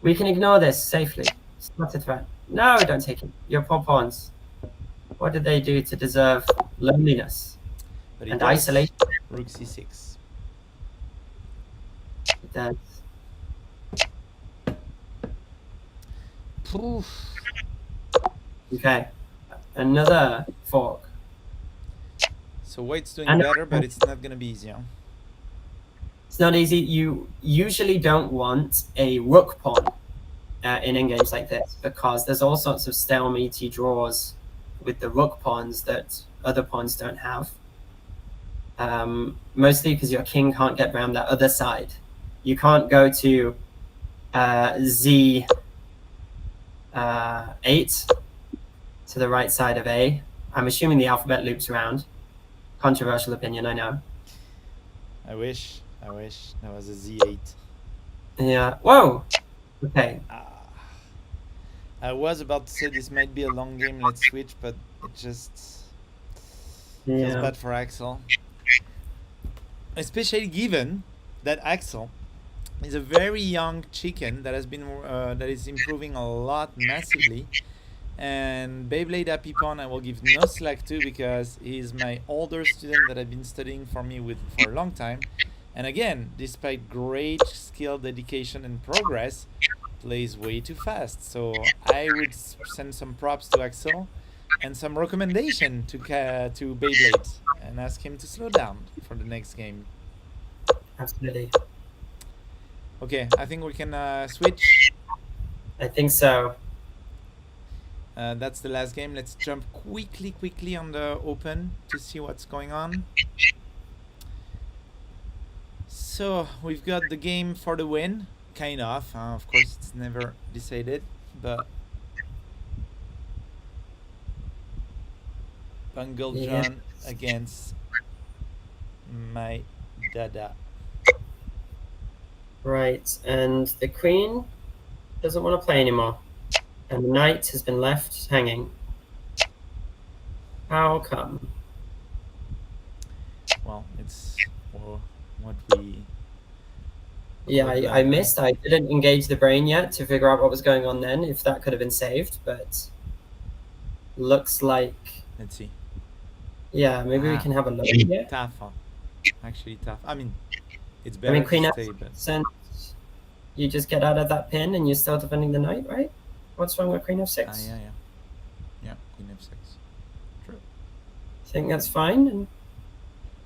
We can ignore this safely. It's not a threat. No, don't take it. Your poor pawns. What did they do to deserve loneliness But he and does. isolation? Rook c6. It does. Oof. Okay. Another fork. So white's doing And- better, but it's not gonna be easy, huh? It's not easy. You usually don't want a rook pawn in endgames like this because there's all sorts of stalemate draws with the rook pawns that other pawns don't have. Mostly because your king can't get around that other side. You can't go to z8 to the right side of A. I'm assuming the alphabet loops around. Controversial opinion, I know. I wish that was a z8. Yeah. Whoa. Okay. I was about to say this might be a long game, let's switch, but it just feels Yeah. bad for Axel. Especially given that Axel is a very young chicken that has been that is improving a lot massively. And Beyblade Happy Pawn I will give no slack to because he's my older student that I've been studying for a long time. And again, despite great skill, dedication, and progress, plays way too fast. So I would send some props to Axel and some recommendation to Beyblade and ask him to slow down for the next game. Absolutely. Okay, I think we can switch. I think so. That's the last game. Let's jump quickly on the open to see what's going on. So we've got the game for the win, kind of. Of course, it's never decided, but Bungle Yeah. John against my Dada. Right, and the queen doesn't want to play anymore. And the knight has been left hanging. How come? Well, it's what we. Yeah, what I black- missed. I didn't engage the brain yet to figure out what was going on then, if that could have been saved, but looks like, Let's see. yeah, maybe we Ah. can have a look here. Tough, huh? Actually tough. I mean, it's I better mean, to queen stay, but f6, you just get out of that pin and you're still defending the knight, right? What's wrong with queen f6? yeah, Queen F6. True. I think that's fine. And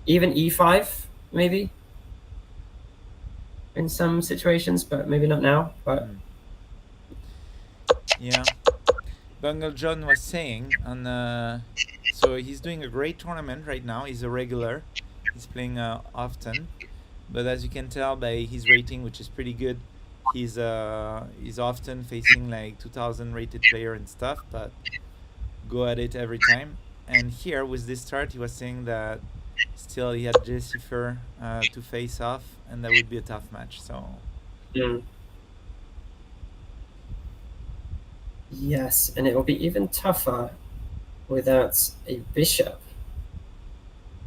even e5, maybe, in some situations, but maybe not now. But Yeah. Bungle John was saying on so he's doing a great tournament right now. He's a regular. He's playing often, but as you can tell by his rating, which is pretty good, he's often facing like 2000 rated player and stuff, but go at it every time. And here with this start, he was saying that still he had Jessifer to face off, and that would be a tough match. So yes, and it will be even tougher without a bishop.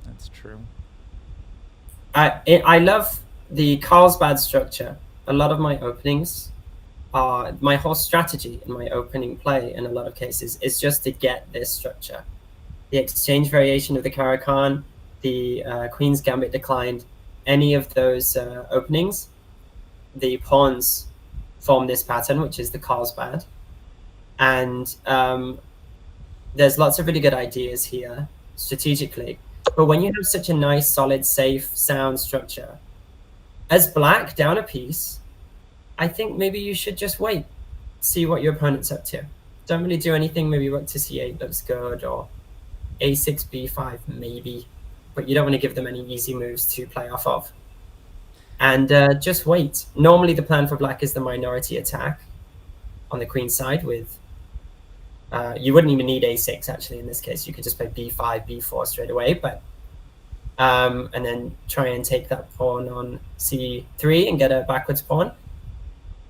that's true. I love the Carlsbad structure. A lot of my openings are, my whole strategy in my opening play in a lot of cases is just to get this structure. The exchange variation of the Caro-Kann, the Queen's Gambit declined, any of those openings, the pawns form this pattern, which is the Carlsbad. And there's lots of really good ideas here strategically. But when you have such a nice, solid, safe, sound structure, as black down a piece, I think maybe you should just wait, see what your opponent's up to. Don't really do anything. Maybe rook to c8 looks good, or a6, b5 maybe, but you don't want to give them any easy moves to play off of. And just wait. Normally the plan for black is the minority attack on the queen side with, you wouldn't even need a6 actually in this case. You could just play b5, b4 straight away, but and then try and take that pawn on c3 and get a backwards pawn.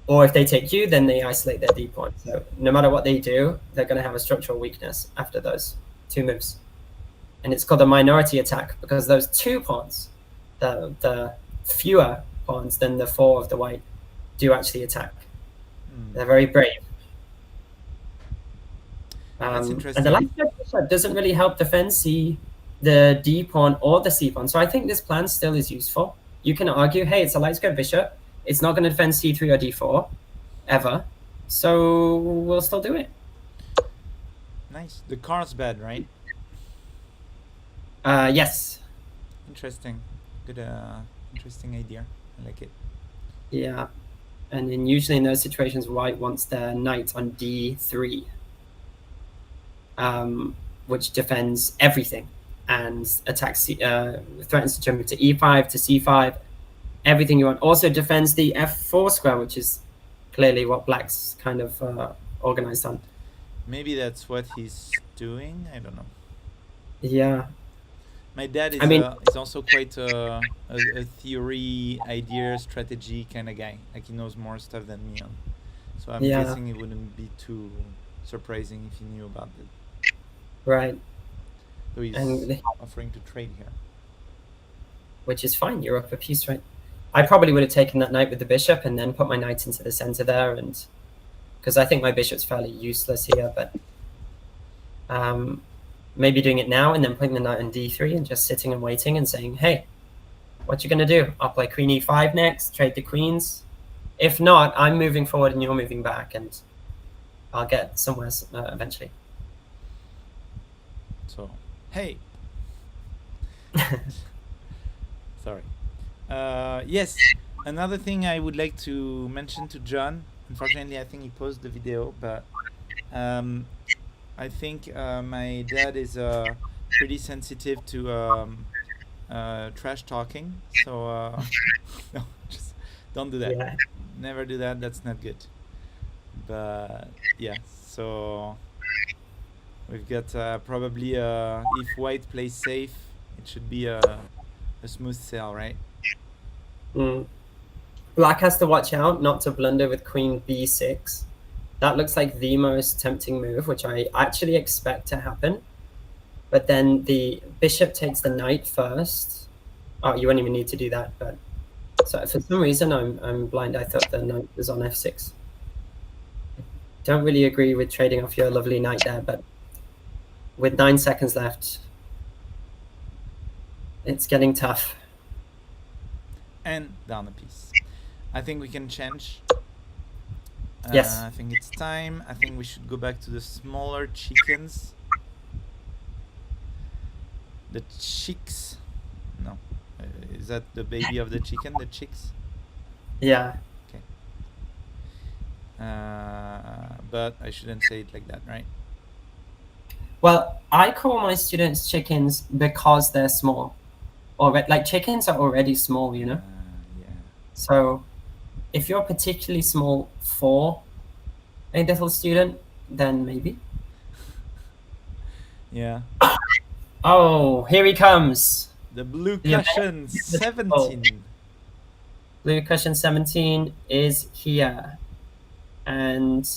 Or if they take you, then they isolate their d pawn. So no matter what they do, they're going to have a structural weakness after those two moves. And it's called a minority attack because those two pawns, the fewer pawns than the four of the white, do actually attack. They're very brave. That's And the interesting. light square bishop doesn't really help defend the d pawn or the c pawn. So I think this plan still is useful. You can argue, hey, it's a light square bishop. It's not going to defend c3 or d4 ever. So we'll still do it. Nice. The Carlsbad, right? Yes. Interesting. Good. Interesting idea. I like it. Yeah. And then usually in those situations, white wants their knight on d3, which defends everything and attacks, threatens to jump into e5 to c5, everything you want. Also defends the f4 square, which is clearly what black's kind of organized on. Maybe that's what he's doing. I don't know. Yeah. My dad is, I mean- is also quite a theory, idea, strategy kind of guy. Like he knows more stuff than me on. So I'm Yeah. guessing it wouldn't be too surprising if he knew about it. Right. So he's And offering to trade here. which is fine. You're up a piece, right? I probably would have taken that knight with the bishop and then put my knight into the center there, and because I think my bishop's fairly useless here, but maybe doing it now and then putting the knight on d3 and just sitting and waiting and saying, hey, what you gonna do? I'll play queen e5 next, trade the queens. If not, I'm moving forward and you're moving back, and I'll get somewhere eventually. So, hey. Sorry. Yes, another thing I would like to mention to John, Unfortunately, I think he paused the video, but I think my dad is pretty sensitive to trash talking. So no, just don't do that. Yeah. Never do that. That's not good. But yeah, so we've got probably if white plays safe, it should be a smooth sail, right? Mm. Black has to watch out not to blunder with queen b6. That looks like the most tempting move, which I actually expect to happen. But then the bishop takes the knight first. Oh, you won't even need to do that. But so for some reason, I'm blind. I thought the knight was on f6. Don't really agree with trading off your lovely knight there, but with 9 seconds left, it's getting tough. And down a piece. I think we can change. Yes. I think it's time. I think we should go back to the smaller chickens. The chicks. No. Is that the baby of the chicken? The chicks? Yeah. But I shouldn't say it like that, right? Well, I call my students chickens because they're small. Or like chickens are already small, you know? Yeah. So if you're particularly small for a little student, then maybe. Yeah. Oh, here he comes. The blue Yeah. cushion 17. Blue cushion 17 is here. And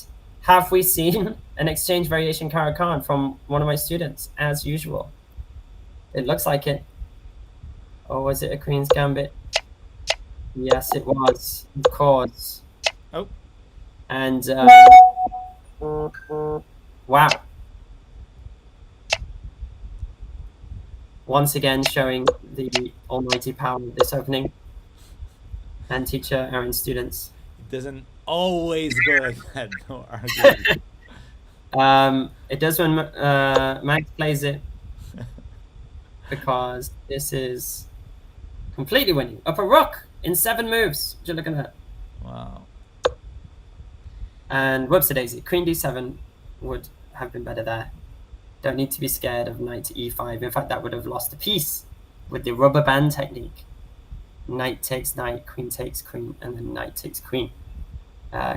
have we seen an exchange variation Caro-Kann from one of my students, as usual? It looks like it. Or was it a Queen's Gambit? Yes, it was, of course. Oh. And, wow. Once again, showing the almighty power of this opening. And teacher Aaron's students. It doesn't always go like that, no arguing. It does when Max plays it, because this is completely winning. Up a rook in 7 moves. What you looking at? Wow. And whoopsie daisy, Queen d7 would have been better there. Don't need to be scared of knight to e5. In fact, that would have lost a piece with the rubber band technique. Knight takes knight, queen takes queen, and then knight takes queen.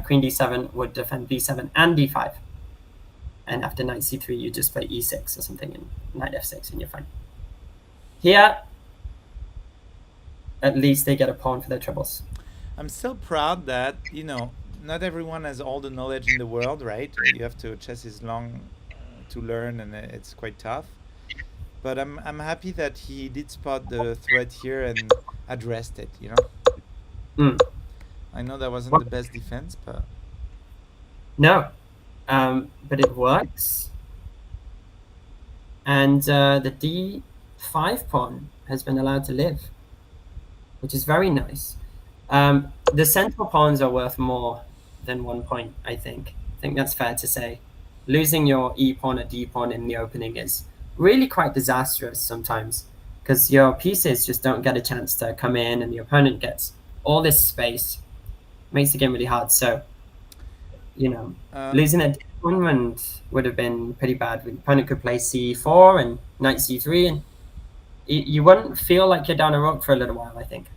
Queen d7 would defend b7 and d5. And after knight c3, you just play e6 or something, and knight f6, and you're fine. Here, at least they get a pawn for their troubles. I'm still proud that, you know, not everyone has all the knowledge in the world, right? You have to, chess is long to learn, and it's quite tough. But I'm happy that he did spot the threat here and addressed it, you know? I know that wasn't the best defense, but... No, but it works. And the d5 pawn has been allowed to live, which is very nice. The central pawns are worth more than 1 point, I think. I think that's fair to say. Losing your e pawn or d pawn in the opening is really quite disastrous sometimes, because your pieces just don't get a chance to come in, and the opponent gets all this space. Makes the game really hard. So, you know, losing a d1 would have been pretty bad. The opponent could play c4 and knight c3, and you wouldn't feel like you're down a rook for a little while, I think.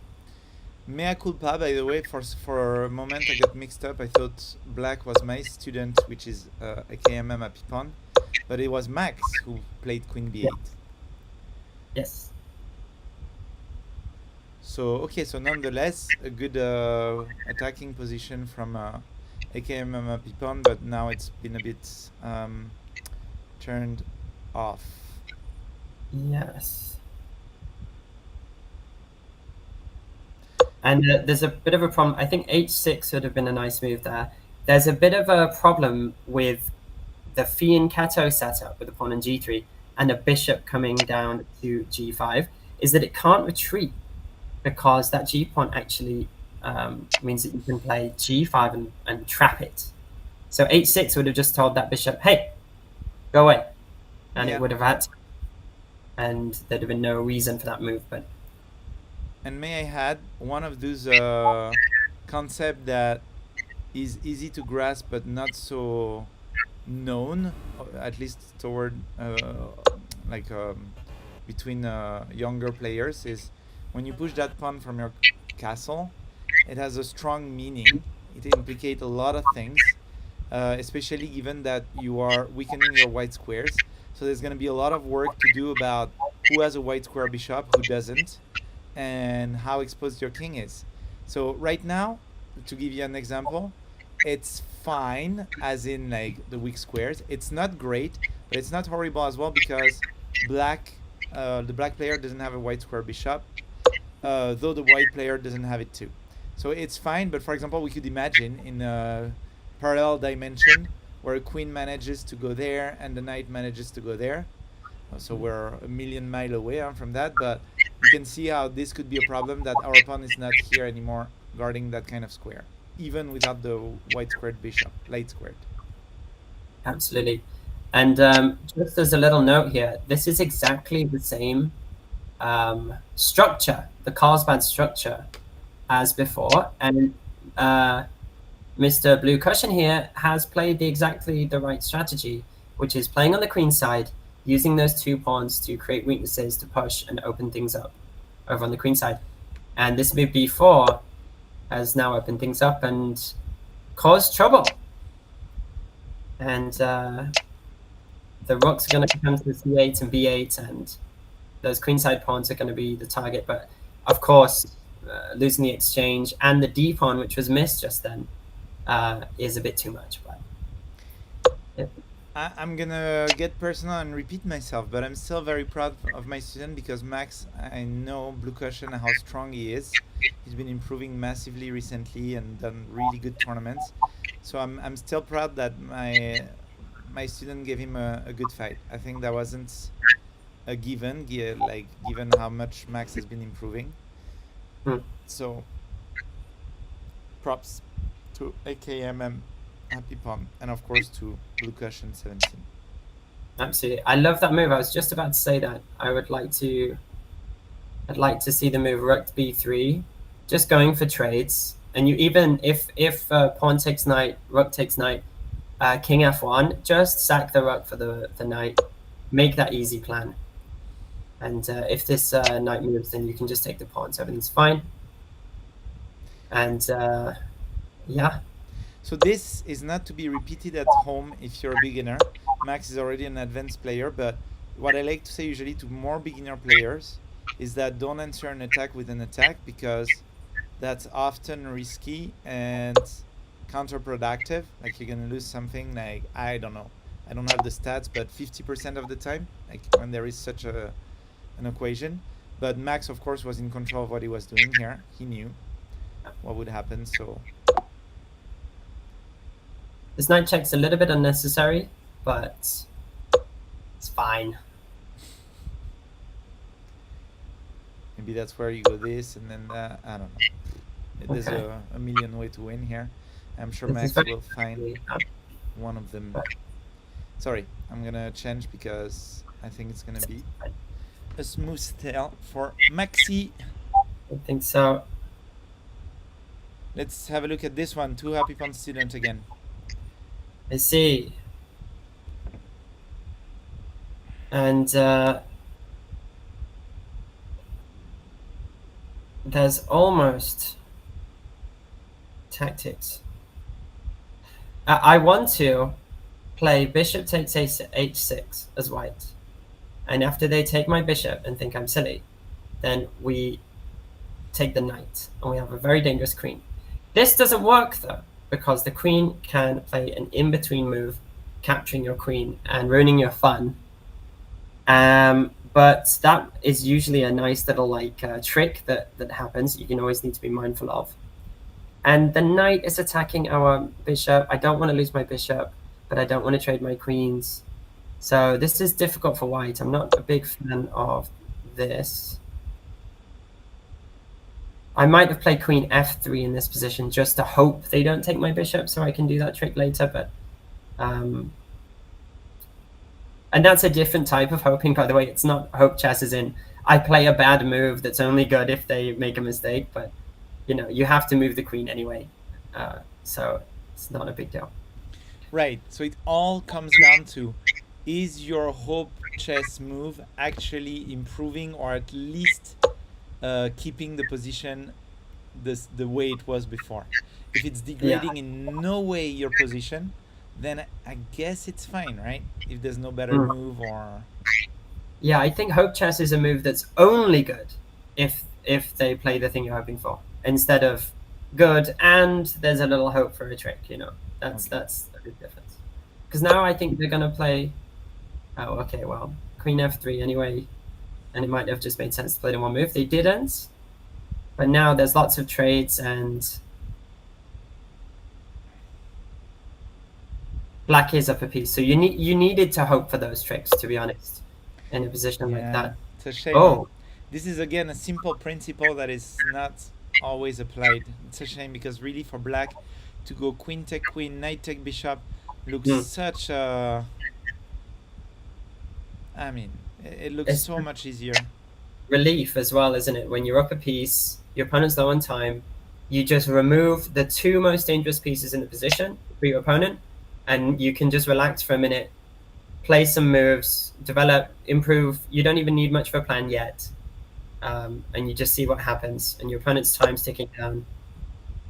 Mea culpa, by the way, for a moment I got mixed up. I thought black was my student, which is AKMM a Pipon, but it was Max who played queen b8. Yes. So, okay, so nonetheless, a good attacking position from AKMM a Pipon, but now it's been a bit turned off. Yes. And there's a bit of a problem. I think h6 would have been a nice move there. There's a bit of a problem with the Fianchetto setup with the pawn in g3 and a bishop coming down to g5, is that it can't retreat, because that g pawn actually means that you can play g5 and trap it. So h6 would have just told that bishop, hey, go away. And Yeah. it would have had to. And there'd have been no reason for that move, but... And may I add, one of those concept that is easy to grasp but not so known, at least toward like between younger players, is when you push that pawn from your castle, it has a strong meaning. It implicates a lot of things, especially given that you are weakening your white squares. So there's going to be a lot of work to do about who has a white square bishop, who doesn't, and how exposed your king is. So right now, to give you an example, it's fine, as in like the weak squares. It's not great, but it's not horrible as well, because the black player doesn't have a white square bishop, though the white player doesn't have it too. So it's fine, but for example, we could imagine in a parallel dimension where a queen manages to go there and the knight manages to go there. So we're a million miles away from that, but you can see how this could be a problem, that our pawn is not here anymore guarding that kind of square, even without the white squared bishop, light squared. Absolutely. And just as a little note here, this is exactly the same structure, the Carlsbad structure, as before. And Mr. Blue Cushion here has played exactly the right strategy, which is playing on the queen side, using those 2 pawns to create weaknesses to push and open things up over on the queen side. And this move b4 has now opened things up and caused trouble. And the rooks are going to come to c8 and b8, and those queenside pawns are going to be the target. But of course, losing the exchange and the d pawn, which was missed just then, is a bit too much. But I'm gonna get personal and repeat myself, but I'm still very proud of my student, because Max, I know Blue Cushion, how strong he is. He's been improving massively recently and done really good tournaments. So I'm still proud that my student gave him a good fight. I think that wasn't a given, like given how much Max has been improving. So props to AKMM Happy Pawn, and of course to Blue Cushion 17. Absolutely, I love that move. I was just about to say that I'd like to see the move Rook b3, just going for trades. And you, even if pawn takes knight, rook takes knight, king f1, just sack the rook for the knight, make that easy plan. And if this knight moves, then you can just take the pawns. Everything's fine. And yeah. So this is not to be repeated at home if you're a beginner. Max is already an advanced player, but what I like to say usually to more beginner players is that don't answer an attack with an attack, because that's often risky and counterproductive. Like, you're gonna lose something like, I don't know, I don't have the stats, but 50% of the time, like when there is such an equation. But Max, of course, was in control of what he was doing here. He knew what would happen, so this knight check's a little bit unnecessary, but it's fine. maybe that's where you go this and then that. I don't know. There's a million way to win here. I'm sure Max will find one of them. Sorry, I'm gonna change because I think it's gonna be a smooth tail for Maxi. I think so. Let's have a look at this one. 2 Happy Pawn student again. I see. And there's almost tactics. I want to play bishop takes h6 as white. And after they take my bishop and think I'm silly, then we take the knight and we have a very dangerous queen. This doesn't work though, because the queen can play an in-between move, capturing your queen and ruining your fun. But that is usually a nice little like trick that happens. You can always need to be mindful of. And the knight is attacking our bishop. I don't want to lose my bishop, but I don't want to trade my queens. So this is difficult for white. I'm not a big fan of this. I might have played queen f3 in this position just to hope they don't take my bishop so I can do that trick later. But and that's a different type of hoping, by the way. It's not hope chess as in I play a bad move that's only good if they make a mistake. But, you know, you have to move the queen anyway. So It's not a big deal. Right. So it all comes down to, is your hope chess move actually improving or at least keeping the position the way it was before? If it's degrading in no way your position, then I guess it's fine, right? If there's no better move or... Yeah, I think hope chess is a move that's only good if they play the thing you're hoping for, instead of good and there's a little hope for a trick. You know, that's a big difference. Because now I think they're gonna play. Oh, okay. Well, Queen F3 anyway, and it might have just made sense to play the one move. They didn't, but now there's lots of trades and Black is up a piece. So you needed to hope for those tricks, to be honest, in a position like that. It's a shame. Oh. This is again a simple principle that is not always applied. It's a shame because really for Black to go queen take queen, knight take bishop looks such a... I mean, it looks It's so much easier. Relief as well, isn't it? When you're up a piece, your opponent's low on time, you just remove the two most dangerous pieces in the position for your opponent, and you can just relax for a minute, play some moves, develop, improve. You don't even need much of a plan yet. And you just see what happens, and your opponent's time's ticking down,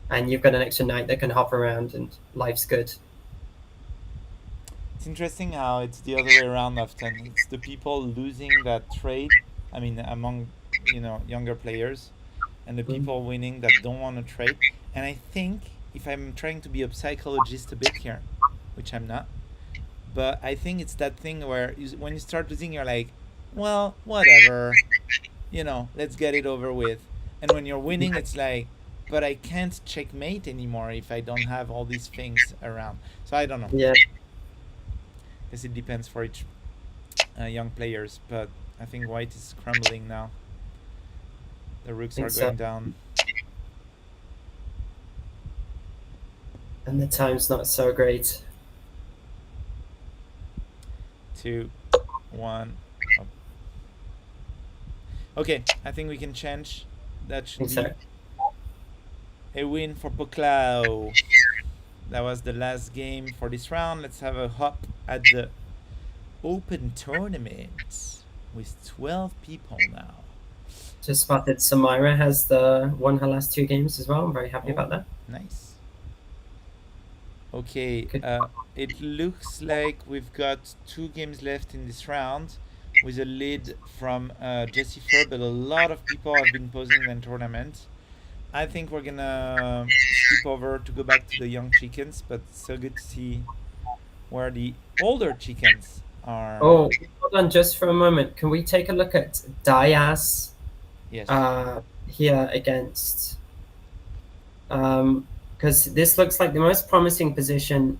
and you've got an extra knight that can hop around, and life's good. It's interesting how it's the other way around often. It's the people losing that trade, I mean, among, you know, younger players, and the people winning that don't want to trade. And I think, if I'm trying to be a psychologist a bit here, which I'm not, but I think it's that thing where when you start losing, you're like, well, whatever, you know, let's get it over with. And when you're winning, it's like, but I can't checkmate anymore if I don't have all these things around. So I don't know. Yeah. Guess it depends for each young players, but I think white is crumbling now. The rooks are going down. And the time's not so great. 2, 1. Oh. Okay, I think we can change. That should be a win for Poclao. That was the last game for this round. Let's have a hop at the open tournament with 12 people now. Just spotted Samira has won her last 2 games as well. I'm very happy about that. Nice. Okay, it looks like we've got 2 games left in this round with a lead from Jesse Fur, but a lot of people have been posing the tournament. I think we're gonna skip over to go back to the young chickens, but it's so good to see where the older chickens are. Oh, hold on just for a moment. Can we take a look at Diaz? Yes. Here against... because this looks like the most promising position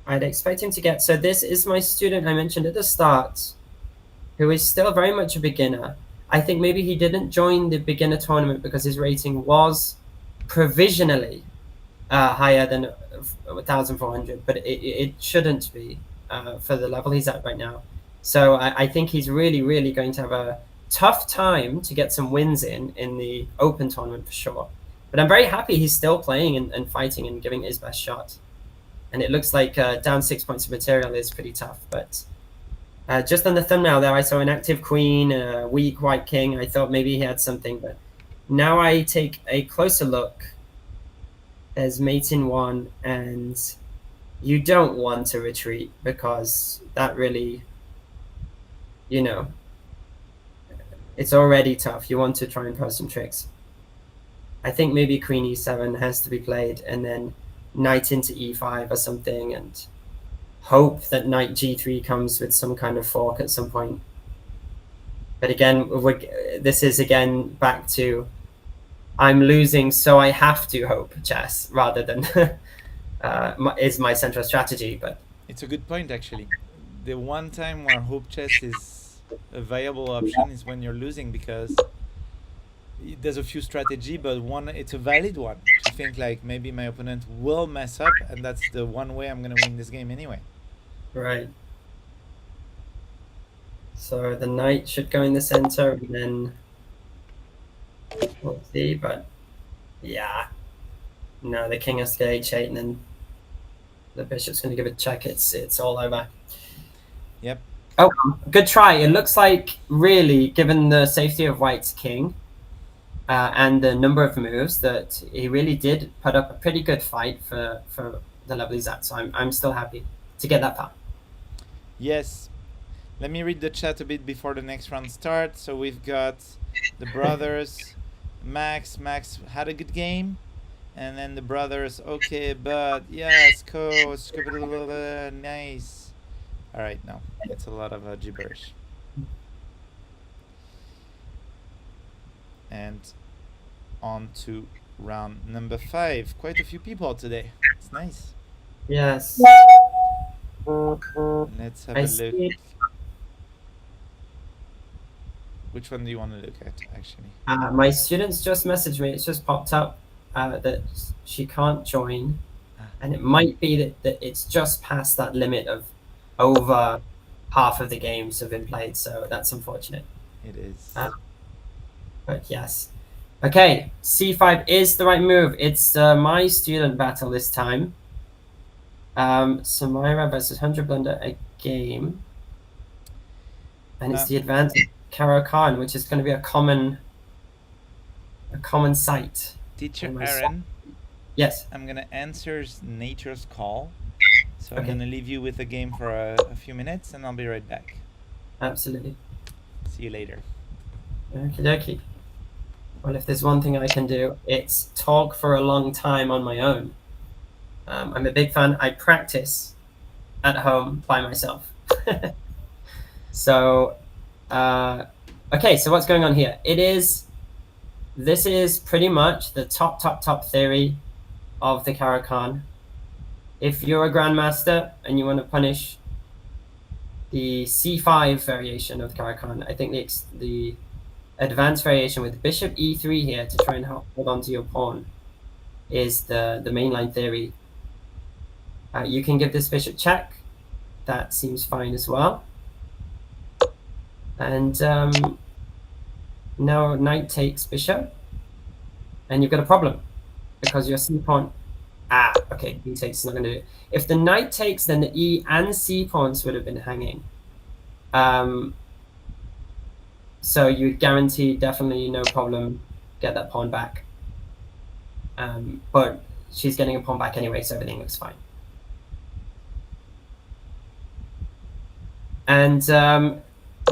I'd expect him to get. So this is my student I mentioned at the start, who is still very much a beginner. I think maybe he didn't join the beginner tournament because his rating was provisionally higher than 1,400, but it shouldn't be for the level he's at right now. So I think he's really, really going to have a tough time to get some wins in the open tournament for sure. But I'm very happy he's still playing and fighting and giving it his best shot. And it looks like down 6 points of material is pretty tough, but... just on the thumbnail there, I saw an active queen, a weak white king. I thought maybe he had something, but now I take a closer look. There's mate in 1, and you don't want to retreat because that really, you know, it's already tough. You want to try and post some tricks. I think maybe queen e7 has to be played, and then knight into e5 or something, and hope that knight g3 comes with some kind of fork at some point. But again, this is again back to I'm losing, so I have to hope chess rather than is my central strategy. But it's a good point, actually. The one time where hope chess is a viable option is when you're losing, because there's a few strategy, but it's a valid one to think like maybe my opponent will mess up, and that's the one way I'm gonna win this game anyway. Right. So the knight should go in the center, and then we'll see. But yeah, no, the king has to get h8, and then The bishop's going to give a check. It's all over. Yep. Oh, good try. It looks like, really, given the safety of white's king and the number of moves, that he really did put up a pretty good fight for the lovely Zat. So I'm still happy to get that far. Yes. Let me read the chat a bit before the next round starts. So we've got the brothers. Max had a good game. And then the brothers, okay, but yes, coach, nice. All right, no, it's a lot of gibberish. And on to round number 5. Quite a few people today. It's nice. Yes. Let's have I a see. look. Which one do you want to look at, actually? My students just messaged me. It's just popped up that she can't join. And it might be that it's just past that limit of over half of the games have been played. So that's unfortunate. It is. But yes. Okay, c5 is the right move. It's my student battle this time. Samira versus 100 Blunder a game. And it's the advanced Caro-Kann, which is going to be a common sight. Teacher Aaron, Yes. I'm going to answer nature's call. So I'm Okay. going to leave you with the game for a few minutes and I'll be right back. Absolutely. See you later. Okie dokie. Well, if there's one thing I can do, it's talk for a long time on my own. I'm a big fan. I practice at home by myself. So, okay, so what's going on here? This is pretty much the top theory of the Caro-Kann. If you're a grandmaster and you want to punish the c5 variation of the Caro-Kann, I think the advanced variation with bishop e3 here to try and hold on to your pawn is the mainline theory. You can give this bishop check. That seems fine as well. And now knight takes bishop. And you've got a problem because your c pawn... okay, b takes is not going to do it. If the knight takes, then the e and c pawns would have been hanging. So you'd guarantee definitely no problem get that pawn back. But she's getting a pawn back anyway, so everything looks fine. And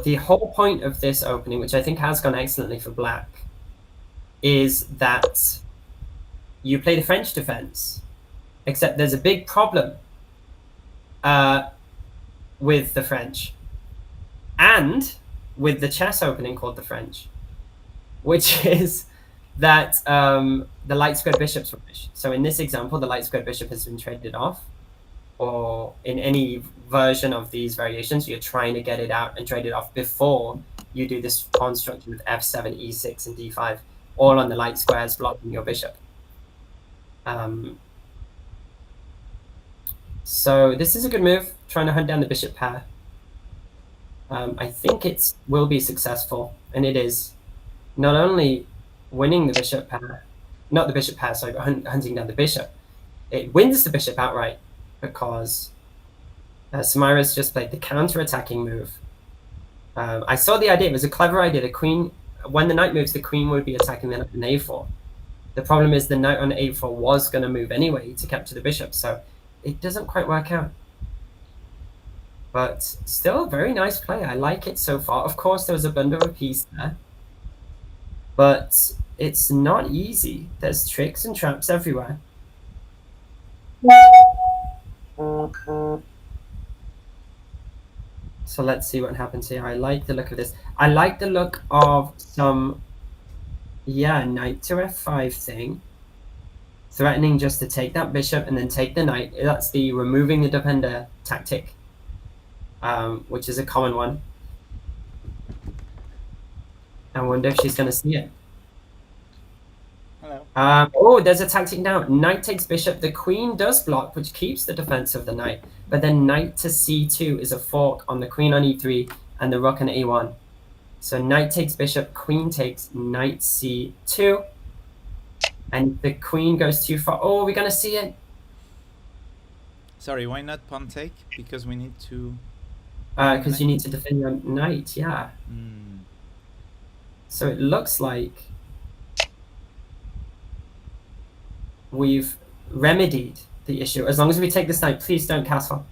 the whole point of this opening, which I think has gone excellently for black, is that you play the French defense, except there's a big problem with the French and with the chess opening called the French, which is that the light squared bishop's rubbish. So in this example, the light squared bishop has been traded off, or in any version of these variations, you're trying to get it out and trade it off before you do this pawn structure with f7, e6, and d5, all on the light squares blocking your bishop. So this is a good move, trying to hunt down the bishop pair. I think it will be successful, and it is. Not only winning the bishop pair, not the bishop pair, sorry, but hunting down the bishop. It wins the bishop outright because Samira's just played the counter-attacking move. I saw the idea. It was a clever idea. The queen, when the knight moves, the queen would be attacking the knight on a4. The problem is the knight on a4 was going to move anyway to capture the bishop, so it doesn't quite work out. But still a very nice play. I like it so far. Of course, there was a blunder of a piece there. But it's not easy. There's tricks and traps everywhere. So let's see what happens here. I like the look of this. I like the look of some, knight to f5 thing. Threatening just to take that bishop and then take the knight. That's the removing the defender tactic, which is a common one. I wonder if she's going to see it. Hello. There's a tactic now. Knight takes bishop. The queen does block, which keeps the defense of the knight. But then knight to c2 is a fork on the queen on e3 and the rook on a1. So knight takes bishop, queen takes knight c2. And the queen goes too far. Oh, we're going to see it. Sorry, why not pawn take? Because we need to. Because you need to defend your knight, yeah. Mm. So it looks like we've remedied the issue. As long as we take this knight, please don't castle.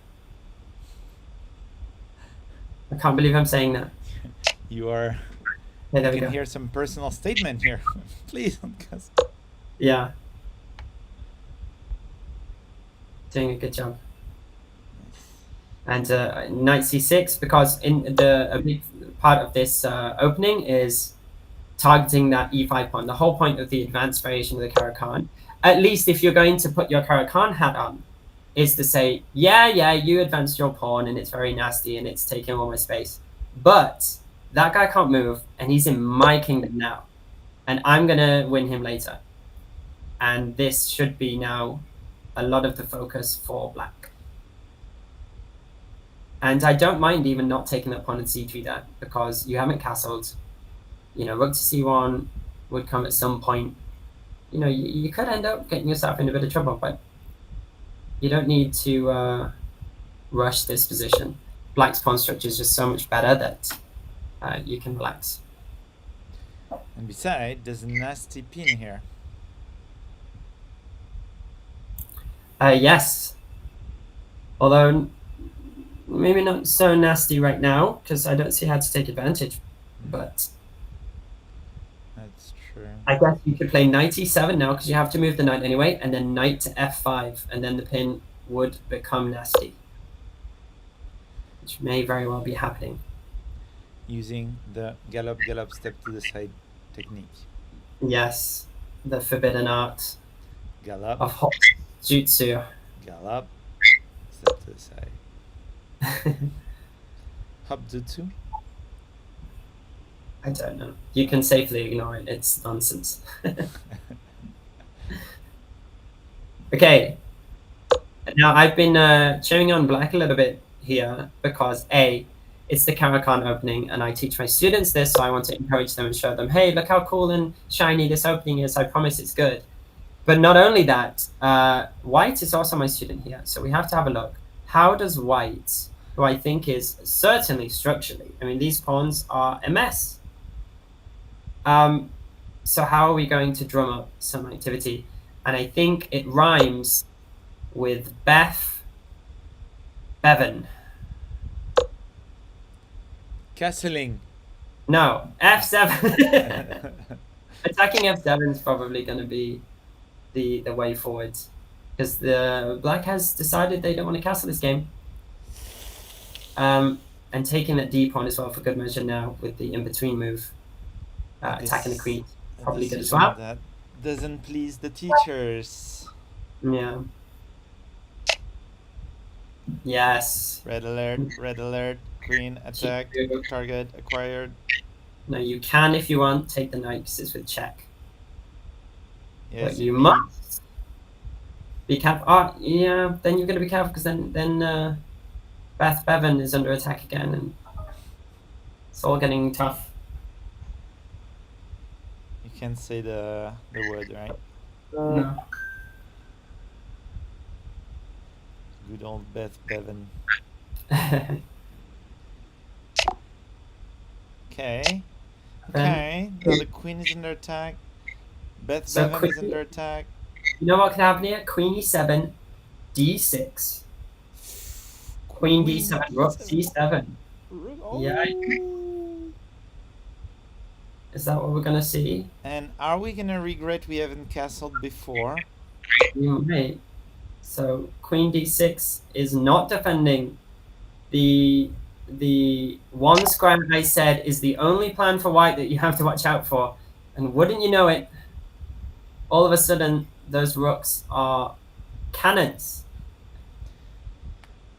I can't believe I'm saying that. You are. Okay, there You we can go. hear some personal statement here. Please don't cast. Yeah. Doing a good job. And knight c6, because in a big part of this opening is targeting that e5 pawn. The whole point of the advanced variation of the Caro-Kann, at least if you're going to put your Caro-Kann hat on, is to say, yeah, you advanced your pawn and it's very nasty and it's taking all my space. But that guy can't move and he's in my kingdom now. And I'm going to win him later. And this should be now a lot of the focus for black. And I don't mind even not taking that pawn in c3 there, because you haven't castled. You know, rook to c1 would come at some point. You know, you could end up getting yourself in a bit of trouble, but you don't need to rush this position. Black's pawn structure is just so much better that you can relax. And besides, there's a nasty pin here. Yes. Although maybe not so nasty right now, because I don't see how to take advantage. But That's true. I guess you could play knight e7 now, because you have to move the knight anyway, and then knight to f5, and then the pin would become nasty, which may very well be happening. Using the gallop step to the side technique. Yes, the forbidden art Gallop, of hot jutsu. gallop, step to the side. Hop jutsu. I don't know. You can safely ignore it. It's nonsense. Okay. Now I've been cheering on black a little bit here because A, it's the Caro-Kann opening, and I teach my students this, so I want to encourage them and show them, hey, look how cool and shiny this opening is. I promise it's good. But not only that, white is also my student here, so we have to have a look. How does white, who I think is certainly structurally, I mean, these pawns are a mess. So how are we going to drum up some activity? And I think it rhymes with Bevan. Castling. No, f7. Attacking f7 is probably going to be the way forward, because the black has decided they don't want to castle this game. And taking that d pawn as well for good measure now with the in-between move. Attacking the queen, probably good as well. That doesn't please the teachers. Yeah. Yes. Red alert, queen, attack, target, acquired. No, you can, if you want, take the knight because it's with check. Yes, But you must be careful. Oh, yeah, then you're going to be careful because then Bevan is under attack again, and it's all getting tough. You can't say the word, right? No. Good old Bevan. Okay. Okay. Now the queen is under attack. So Bevan is under attack. You know what can happen here? Queen e7, d6. Queen d7, rook c7. Oh. Yeah. Is that what we're going to see? And are we gonna regret we haven't castled before? You might. So queen d6 is not defending. The one square I said is the only plan for white that you have to watch out for. And wouldn't you know it, all of a sudden those rooks are cannons.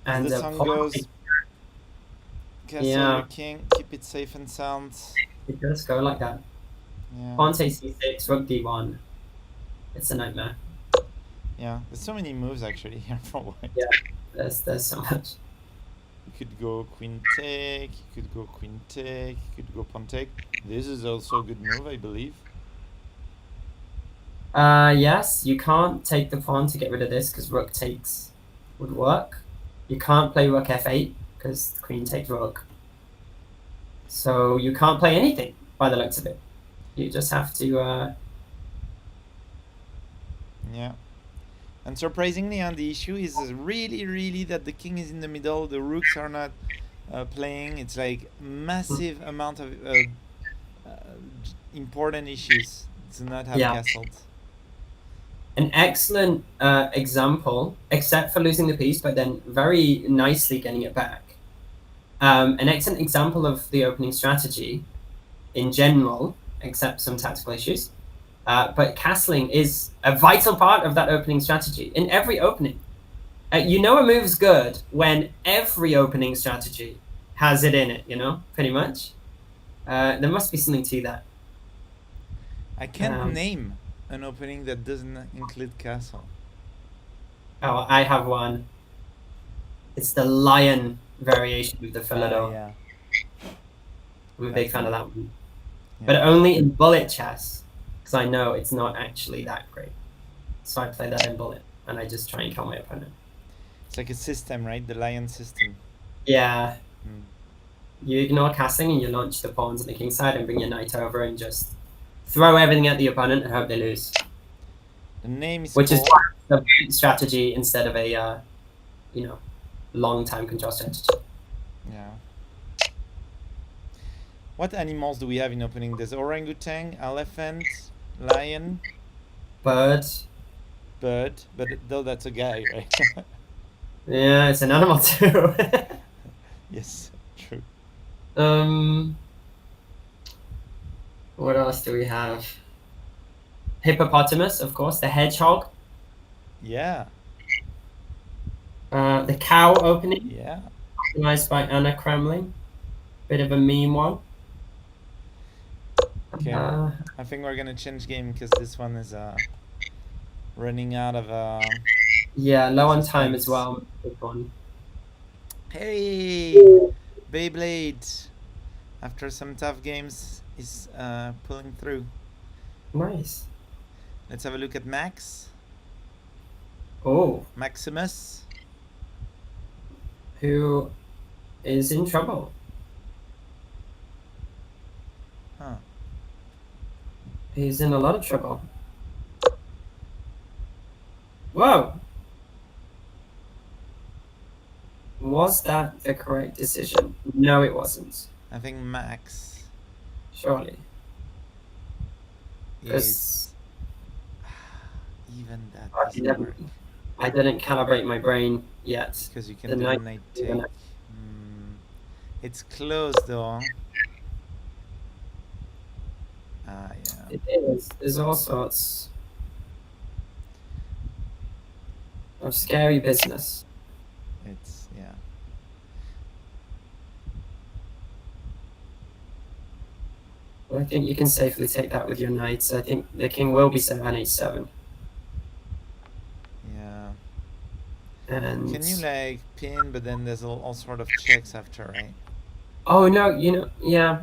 As And the song goes, castle your king, keep it safe and sound. it does go like that. Yeah. Pawn takes c6, rook d1. It's a nightmare. Yeah, there's so many moves actually here for white. Yeah. There's so much. You could go queen take, you could go queen take, you could go pawn take. This is also a good move, I believe. Yes, you can't take the pawn to get rid of this because rook takes. would work. You can't play rook f8 because the queen takes rook. So you can't play anything by the looks of it. You just have to. Yeah. And surprisingly, the issue is really that the king is in the middle. The rooks are not playing. It's like massive amount of important issues to not have Yeah. castles. An excellent example, except for losing the piece, but then very nicely getting it back. An excellent example of the opening strategy in general, except some tactical issues. But castling is a vital part of that opening strategy in every opening. You know a move's good when every opening strategy has it in it, you know, pretty much. There must be something to that. I can't name an opening that doesn't include castle. Oh, I have one. It's the lion variation with the Philidor. Yeah. I'm a big fan of that one. Yeah. But only in bullet chess, because I know it's not actually that great. So I play that in bullet, and I just try and kill my opponent. It's like a system, right? The lion system. Yeah. Mm. You ignore castling and you launch the pawns on the king side and bring your knight over and just throw everything at the opponent and hope they lose. The name is Which is called... the strategy instead of a, you know, long time control strategy. Yeah. What animals do we have in opening? There's orangutan, elephant, lion, Bird. bird, but though that's a guy, right? Yeah, it's an animal too. Yes, true. What else do we have? Hippopotamus, of course, the hedgehog. Yeah, The cow opening, yeah. organized by Anna Kremling. Bit of a meme one. Okay. I think we're gonna change game because this one is running out of Yeah, low on time as well. Good one. Hey, Beyblade, after some tough games, is pulling through. Nice. Let's have a look at Max. Oh, Maximus. who is in trouble? Huh. He's in a lot of trouble. Whoa! Was that the correct decision? No, it wasn't. I think Max Surely. is even that I doesn't didn't- work I didn't calibrate my brain yet. because you can The do knight- knight the take. knight. It's close though. Yeah. It is. There's all sorts of scary business. It's yeah. But I think you can safely take that with your knights. I think the king will be 7h7. Yeah. And Can you like pin, but then there's all sort of checks after, right? oh no, you know, yeah,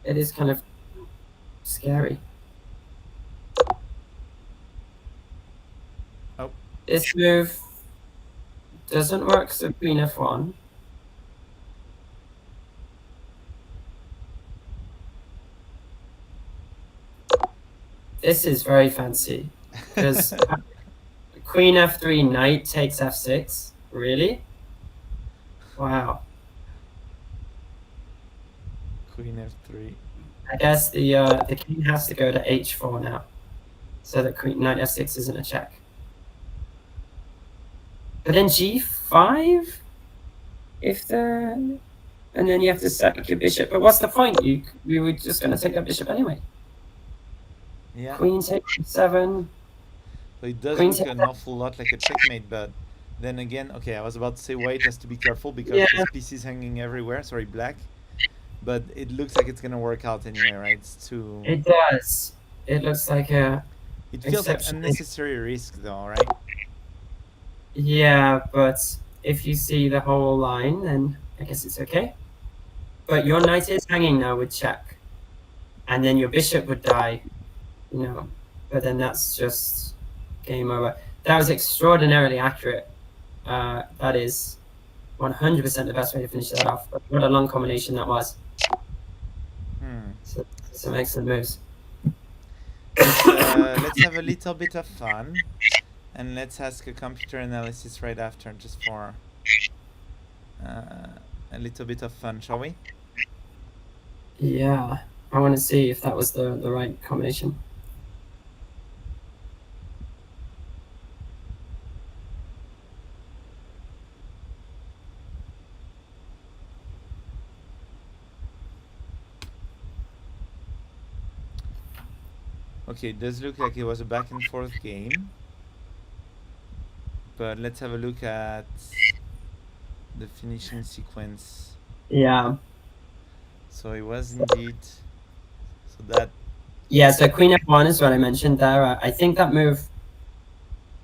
it is kind of scary. Oh. This move doesn't work, so queen f1. This is very fancy because queen f3, knight takes f6. Really? Wow. Queen f3. I guess the king has to go to h4 now, so that queen knight f6 isn't a check. But then g5, if the, and then you have to sack your bishop. But what's the point? We were just going to take that bishop anyway. Yeah. Queen takes 7. So it does Queen look an awful lot like a checkmate, but then again, okay, I was about to say white has to be careful because Yeah. this piece is hanging everywhere. Sorry, black. But it looks like it's gonna work out anyway, right? It's too. It does. It looks like a, It feels like exceptionally- unnecessary risk, though, right? yeah, but if you see the whole line, then I guess it's okay. But your knight is hanging now with check. And then your bishop would die, you know. But then that's just game over. That was extraordinarily accurate. That is 100% the best way to finish that off. But what a long combination that was. So, some excellent moves. Let's have a little bit of fun, and let's ask a computer analysis right after, just for a little bit of fun, shall we? Yeah, I want to see if that was the right combination. Okay, it does look like it was a back and forth game, but let's have a look at the finishing sequence. Yeah. So it was indeed, so that, Yeah, so Queen F1 is what I mentioned there. I think that move,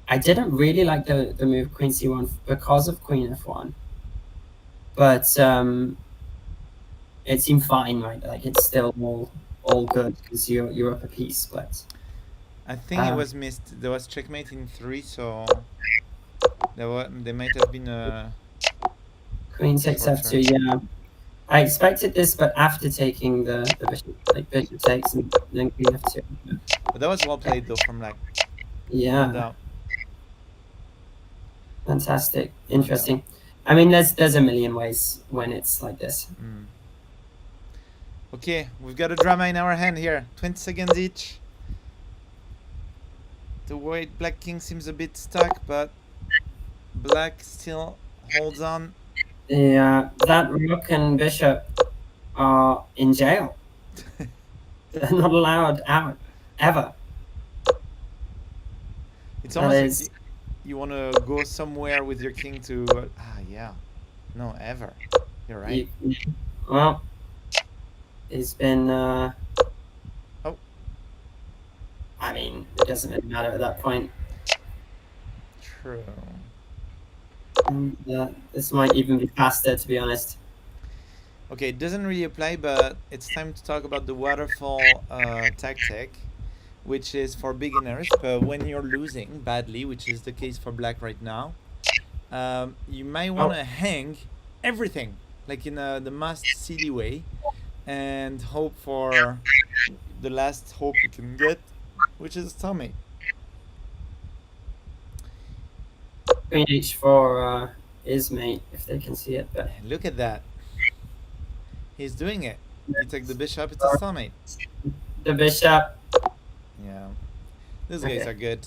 I didn't really like the move Queen C1 because of Queen F1. But it seemed fine, right? Like it's still all good because you're up a piece, but I think it was missed. There was checkmate in 3, so there might have been a Queen takes F2, yeah. I expected this, but after taking the bishop, like bishop takes and then Queen F2. But that was well played though from Black. Yeah. No doubt. Fantastic. Interesting. I mean, there's a million ways when it's like this. Okay, we've got a drama in our hand here. 20 seconds each. The white black king seems a bit stuck, but black still holds on. Yeah, that rook and bishop are in jail. They're not allowed out ever. It's almost like you want to go somewhere with your king to yeah, no, ever. You're right. Well, it's been I mean, it doesn't really matter at that point. True. And, this might even be faster, to be honest. Okay, it doesn't really apply, but it's time to talk about the waterfall tactic, which is for beginners. But when you're losing badly, which is the case for black right now, you might want to hang everything, like in the most silly way, and hope for the last hope you can get, which is stalemate. Queen H4 is mate, if they can see it. But look at that. He's doing it. You take the bishop, it's a stalemate. The bishop. Yeah. Those guys are good.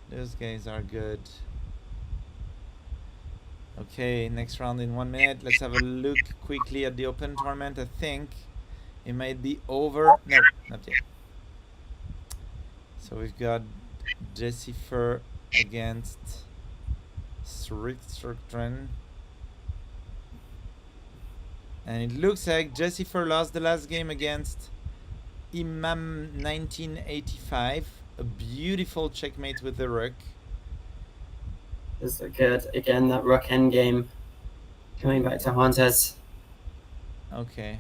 Those guys are good. Okay, next round in 1 minute. Let's have a look quickly at the open tournament. I think it might be over. No, not yet. So we've got Jesse Fur against Strickstrand. And it looks like Jesse Fur lost the last game against Imam 1985. A beautiful checkmate with the rook. This is good. Again, that rook endgame coming back to haunt us. Okay.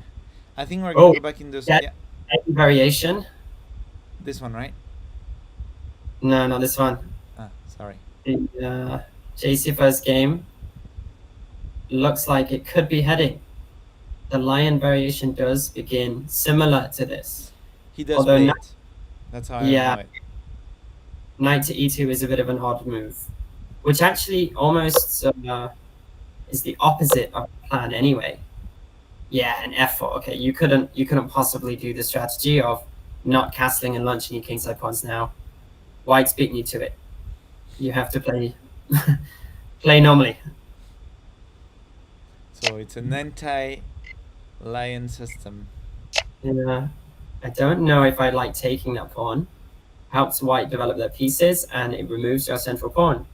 I think we're going to go back in those. Yeah. Variation. This one, right? No, not this one. Ah, sorry. The JC first game looks like it could be heading. The lion variation does begin similar to this. He does play it. That's how I know it. Knight to e2 is a bit of an odd move, which actually almost is the opposite of the plan anyway. Yeah, and f4. Okay, you couldn't possibly do the strategy of not castling and launching your kingside pawns now. White's beating you to it. You have to play play normally. So it's an anti-lion system. Yeah, I don't know if I like taking that pawn. Helps white develop their pieces, and it removes your central pawn.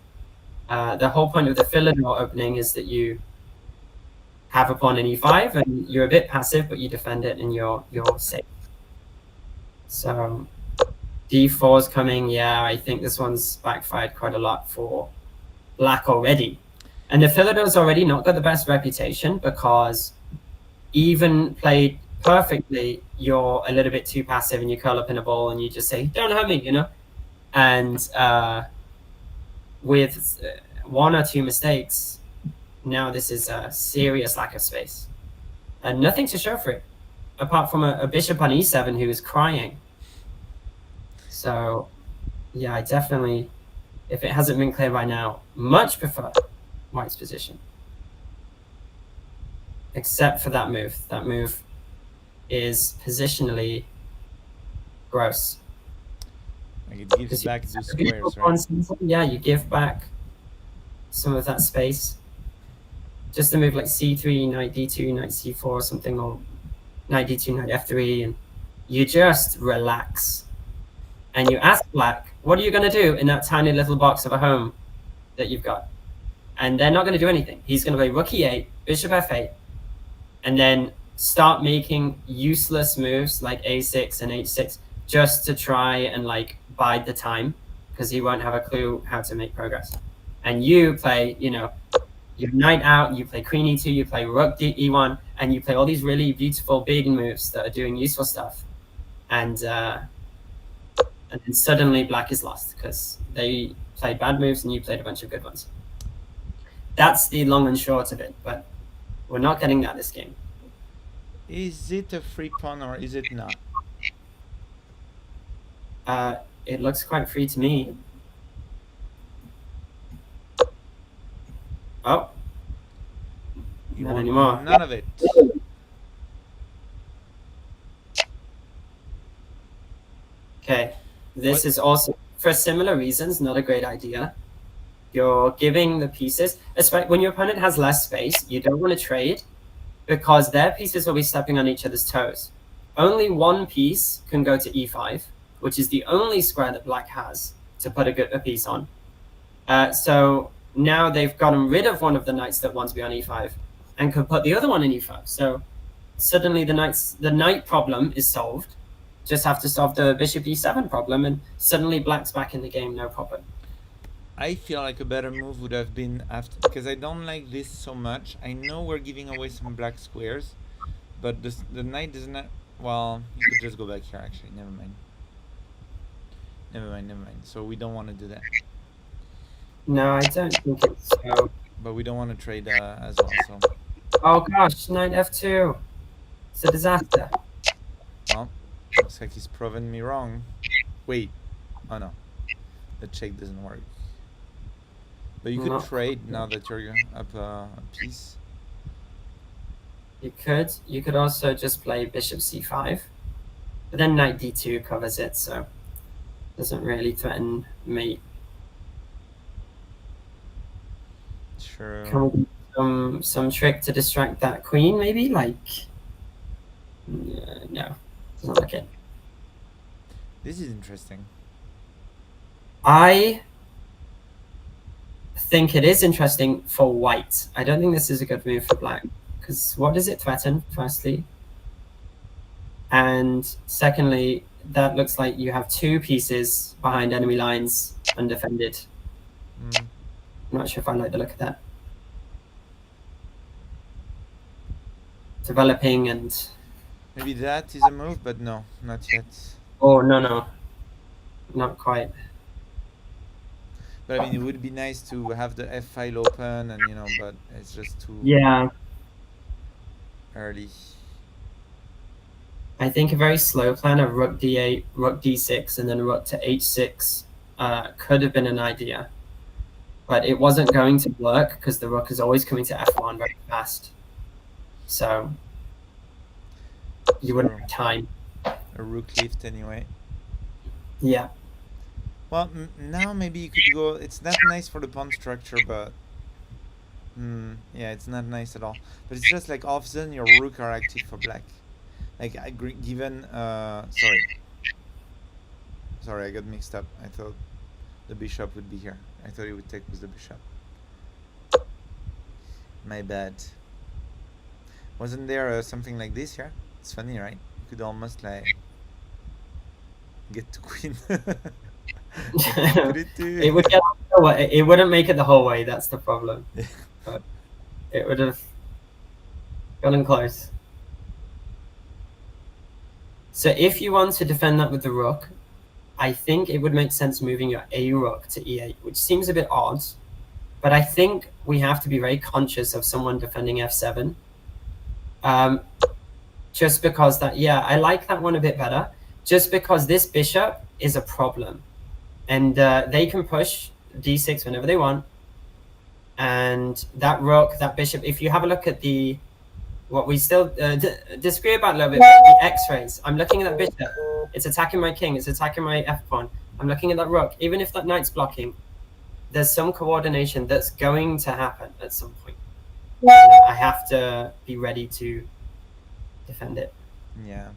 The whole point of the Philidor opening is that you have a pawn in e5, and you're a bit passive, but you defend it, and you're safe. So d4 is coming. Yeah, I think this one's backfired quite a lot for black already. And the Philidor's already not got the best reputation because even played perfectly, you're a little bit too passive and you curl up in a ball and you just say, don't hurt me, you know? And with one or two mistakes, now this is a serious lack of space. And nothing to show for it, apart from a bishop on e7 who is crying. So, yeah, I definitely, if it hasn't been clear by now, much prefer white's position. Except for that move. That move is positionally gross. Like it gives back those squares, right? Yeah, you give back some of that space. Just a move like c3, knight d2, knight c4 or something, or knight d2, knight f3, and you just relax. And you ask black, what are you going to do in that tiny little box of a home that you've got? And they're not going to do anything. He's going to play rook e8, bishop f8, and then start making useless moves like a6 and h6 just to try and like bide the time, because he won't have a clue how to make progress. And you play, you know, your knight out, you play queen e2, you play rook e1, and you play all these really beautiful big moves that are doing useful stuff. And then suddenly black is lost because they played bad moves and you played a bunch of good ones. That's the long and short of it, but we're not getting that this game. Is it a free pawn or is it not? It looks quite free to me. Oh, You not want anymore. none of it. Okay, this What? is also, for similar reasons, not a great idea. You're giving the pieces, especially when your opponent has less space, you don't want to trade because their pieces will be stepping on each other's toes. Only one piece can go to e5, which is the only square that black has to put a piece on. So now they've gotten rid of one of the knights that wants to be on e5 and can put the other one in e5. So suddenly the knight problem is solved. Just have to solve the bishop e7 problem, and suddenly black's back in the game, no problem. I feel like a better move would have been after, because I don't like this so much. I know we're giving away some black squares, but the knight does not. Well, you could just go back here. Actually, never mind. Never mind. So we don't want to do that. No, I don't think it's so. But we don't want to trade as well. So. Oh gosh, knight f2. It's a disaster. Well, looks like he's proven me wrong. Wait. Oh no. The check doesn't work. But you could No. trade now that you're up a piece. You could. You could also just play bishop c5. But then knight d2 covers it, so doesn't really threaten mate. Sure. Can we do some trick to distract that queen, maybe? Like, no, doesn't look it. This is interesting. I think it is interesting for white. I don't think this is a good move for black, because what does it threaten, firstly? And secondly, that looks like you have two pieces behind enemy lines undefended. Mm. I'm not sure if I like the look of that. Developing and... Maybe that is a move, but no, not yet. Oh, no. Not quite. But I mean, it would be nice to have the F file open, and you know, but it's just too Yeah, early. I think a very slow plan of rook d8, rook d6, and then rook to h6 could have been an idea. But it wasn't going to work because the rook is always coming to f1 very fast. So you wouldn't have time. A rook lift anyway. Yeah. Well, now maybe you could go. It's not nice for the pawn structure, but yeah, it's not nice at all. But it's just like all of a sudden your rook are active for black. Like given sorry, I got mixed up. I thought the bishop would be here. I thought he would take with the bishop. My bad. Wasn't there something like this here? It's funny, right? You could almost like get to queen. It would get it wouldn't make it the whole way, that's the problem. But it would have gotten close. So if you want to defend that with the rook, I think it would make sense moving your a rook to e8, which seems a bit odd. But I think we have to be very conscious of someone defending f7. Just because that, yeah, I like that one a bit better. Just because this bishop is a problem. And they can push d6 whenever they want. And that rook, that bishop, if you have a look at the, what we still disagree about a little bit, but the x-rays. I'm looking at that bishop. It's attacking my king. It's attacking my f-pawn. I'm looking at that rook. Even if that knight's blocking, there's some coordination that's going to happen at some point. I have to be ready to defend it. Yeah.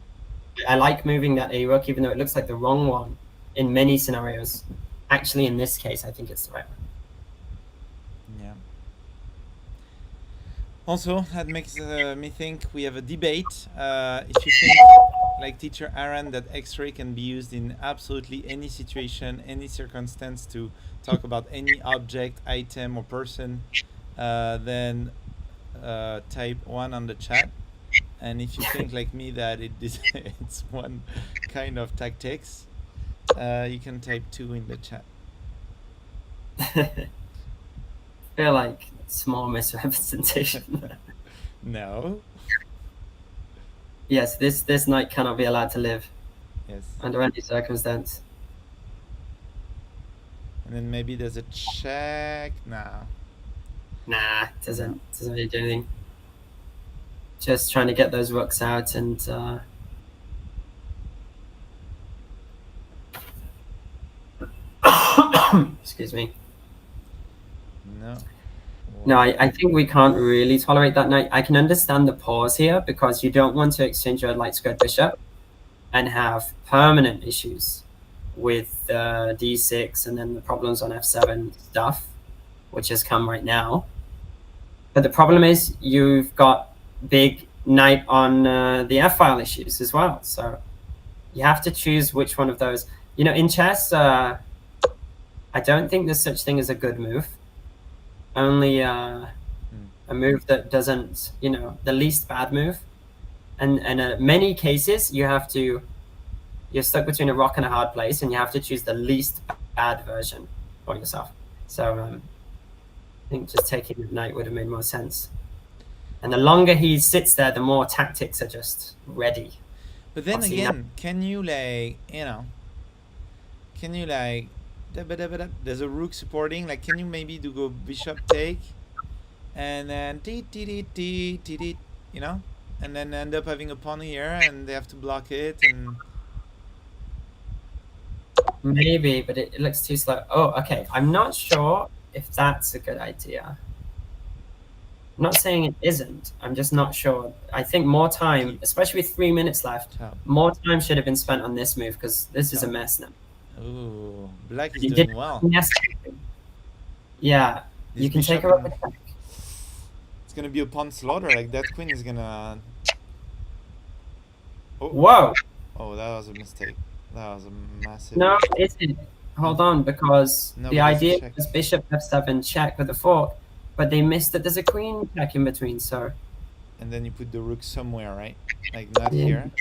I like moving that a rook, even though it looks like the wrong one in many scenarios. Actually, in this case, I think it's the right one. Yeah. Also, that makes me think we have a debate. If you think, like teacher Aaron, that X-ray can be used in absolutely any situation, any circumstance to talk about any object, item, or person, then type 1 on the chat. And if you think like me that it's one kind of tactics, you can type 2 in the chat. I feel like small misrepresentation. No. Yes, this knight cannot be allowed to live Yes. under any circumstance. And then maybe there's a check. Nah. Nah, it doesn't really do anything. Just trying to get those rooks out and excuse me. No. No, I think we can't really tolerate that knight. I can understand the pause here because you don't want to exchange your light squared bishop and have permanent issues with d6 and then the problems on f7 stuff, which has come right now. But the problem is you've got big knight on the f-file issues as well. So you have to choose which one of those. You know, in chess, I don't think there's such thing as a good move. Only a move that doesn't, you know, the least bad move. And in many cases, you're stuck between a rock and a hard place, and you have to choose the least bad version for yourself. So I think just taking the knight would have made more sense. And the longer he sits there, the more tactics are just ready. But then again, can you like, you know, there's a rook supporting, like can you maybe do go bishop take and then you know, and then end up having a pawn here and they have to block it and maybe, but it looks too slow. Oh, okay. I'm not sure if that's a good idea. I'm not saying it isn't. I'm just not sure. I think more time, especially with 3 minutes left, more time should have been spent on this move because this is a mess now. ooh, black is doing well. Yes. Yeah, This you can take bishop a rook attack. It's gonna be a pawn slaughter, like that queen is gonna Whoa! Oh, that was a mistake. That was a massive No, it isn't. Hold on, because No, the but it's a idea check. was bishop f7 check with a fork, but they missed that there's a queen check in between, so and then you put the rook somewhere, right? Like not Yeah. here.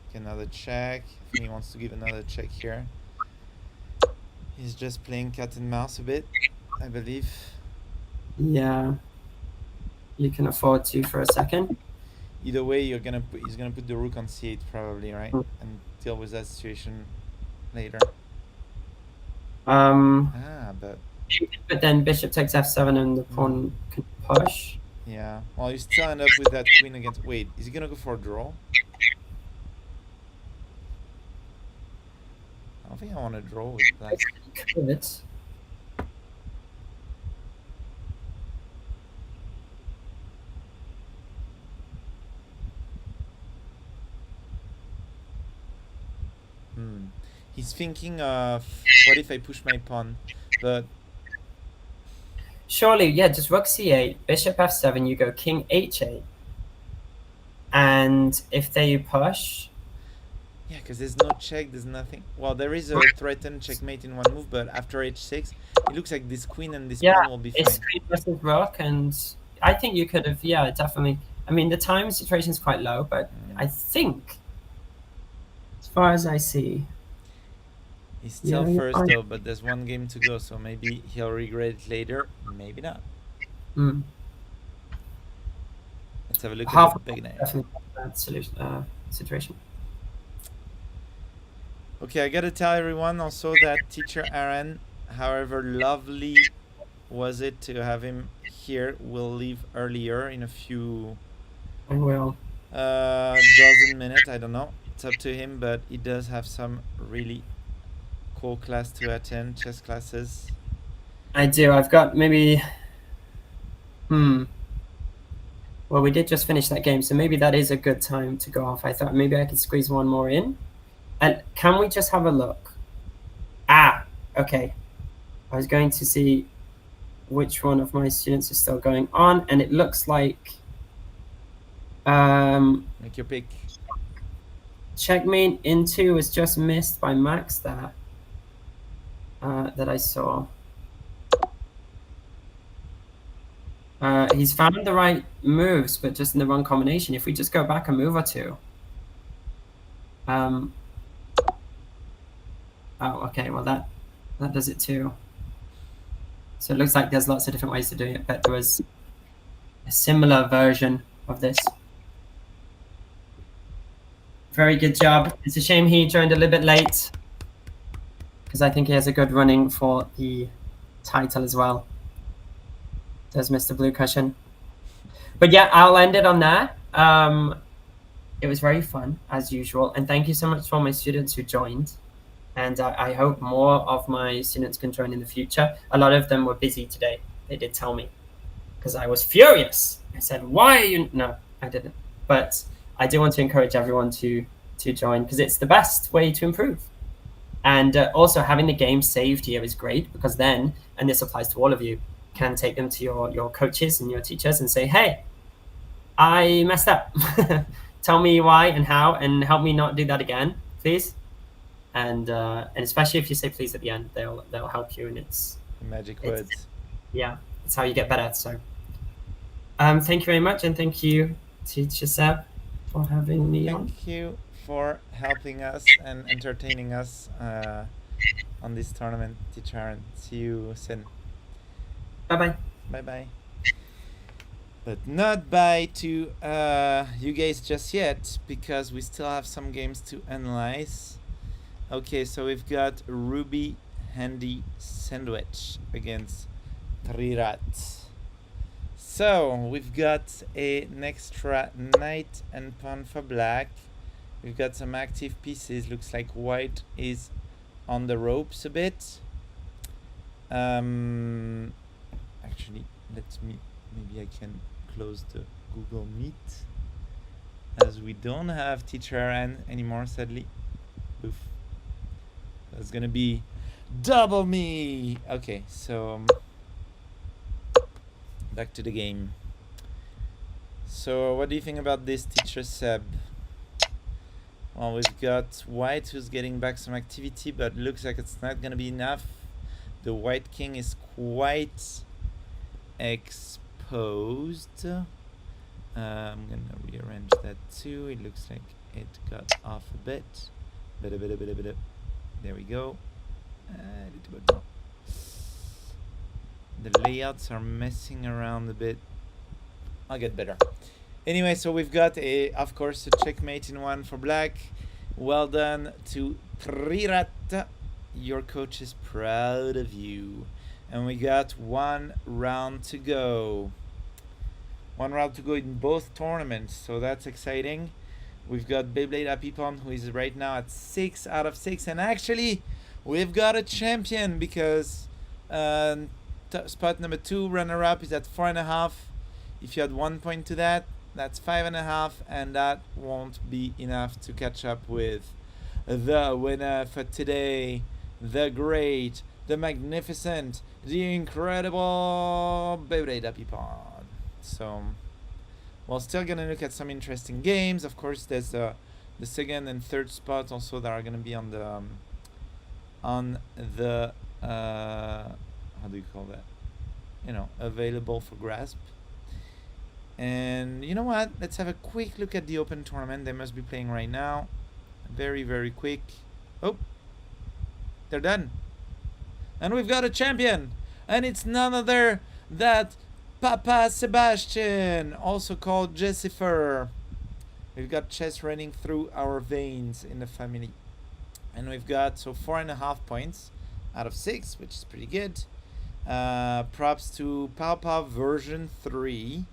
Okay, another check. I think he wants to give another check here. He's just playing cat and mouse a bit, I believe. yeah. You can afford to for a second. Either way, he's gonna put the rook on c8 probably, right? Mm. And deal with that situation later. But then bishop takes f7 and the pawn can push. Yeah. Well, you still end up with that queen against. Wait, is he gonna go for a draw? I don't think I want to draw with black. Could. He's thinking of what if I push my pawn, but Surely, yeah, just rook c8, bishop f7, you go king h8. And if they push, yeah, because there's no check, there's nothing. Well, there is a threatened checkmate in one move, but after h6, it looks like this queen and this yeah, pawn will be it's fine. queen versus rook, and I think you could have, yeah, definitely. I mean, the time situation is quite low, but I think, as far as I see, He's still Yeah, you're first fine. though, but there's one game to go, so maybe he'll regret it later. Maybe not. Mm. Let's have a look Half at the beginner. definitely bad solution situation. Okay, I gotta tell everyone also that teacher Aaron, however lovely was it to have him here, will leave earlier in a few I will. dozen minutes. I don't know. It's up to him, but he does have some really cool class to attend, chess classes. I do. I've got maybe. Well, we did just finish that game, so maybe that is a good time to go off. I thought maybe I could squeeze one more in. And can we just have a look? Okay. I was going to see which one of my students is still going on, and it looks like Make your pick. checkmate into was just missed by Max that I saw. He's found the right moves, but just in the wrong combination. If we just go back a move or two. Oh, okay. Well, that does it too. So it looks like there's lots of different ways to do it, but there was a similar version of this. Very good job. It's a shame he joined a little bit late, because I think he has a good running for the title as well. Does Mr. Blue Cushion. But yeah, I'll end it on that. It was very fun, as usual. And thank you so much for my students who joined. And I hope more of my students can join in the future. A lot of them were busy today. They did tell me, because I was furious. I said, why are you... No, I didn't. But I do want to encourage everyone to join, because it's the best way to improve. And also having the game saved here is great, because then, and this applies to all of you, can take them to your coaches and your teachers and say, hey, I messed up. Tell me why and how, and help me not do that again, please. And especially if you say please at the end, they'll help you, and it's Magic words. Yeah, it's how you get better. So thank you very much, and thank you, Teacher Seb, for having me on. Thank you for helping us and entertaining us on this tournament, teacher Aaron. See you soon. Bye-bye. Bye-bye. But not bye to you guys just yet, because we still have some games to analyze. Okay, so we've got Ruby Handy Sandwich against Trirat. So we've got an extra knight and pawn for black. We've got some active pieces. Looks like white is on the ropes a bit. Actually, maybe I can close the Google Meet, as we don't have teacher Aaron anymore, sadly. Oof. That's gonna be double me. Okay, so back to the game. So what do you think about this, teacher Seb? Well, we've got white who's getting back some activity, but looks like it's not gonna be enough. The white king is quite exposed. I'm gonna rearrange that too. It looks like it got off a bit. There we go. A little bit more. The layouts are messing around a bit. I'll get better. Anyway, so we've got of course, a checkmate in one for black. Well done to Trirat. Your coach is proud of you. And we got one round to go. One round to go in both tournaments, so that's exciting. We've got Beyblade Apipon, who is right now at 6 out of 6. And actually, we've got a champion, because spot number 2, runner-up, is at 4.5. If you add 1 point to that, that's 5.5. And that won't be enough to catch up with the winner for today. The great, the magnificent, the incredible Beyblade Apipon. So, we're still gonna look at some interesting games. Of course, there's the second and third spot also that are gonna be on the how do you call that? Available for grasp. And you know what? Let's have a quick look at the open tournament. They must be playing right now. Very, very quick. Oh, they're done. And we've got a champion, and it's none other than Papa Sebastian, also called Jessifer. We've got chess running through our veins in the family. And we've got, so 4.5 points out of 6, which is pretty good. Props to Papa version 3,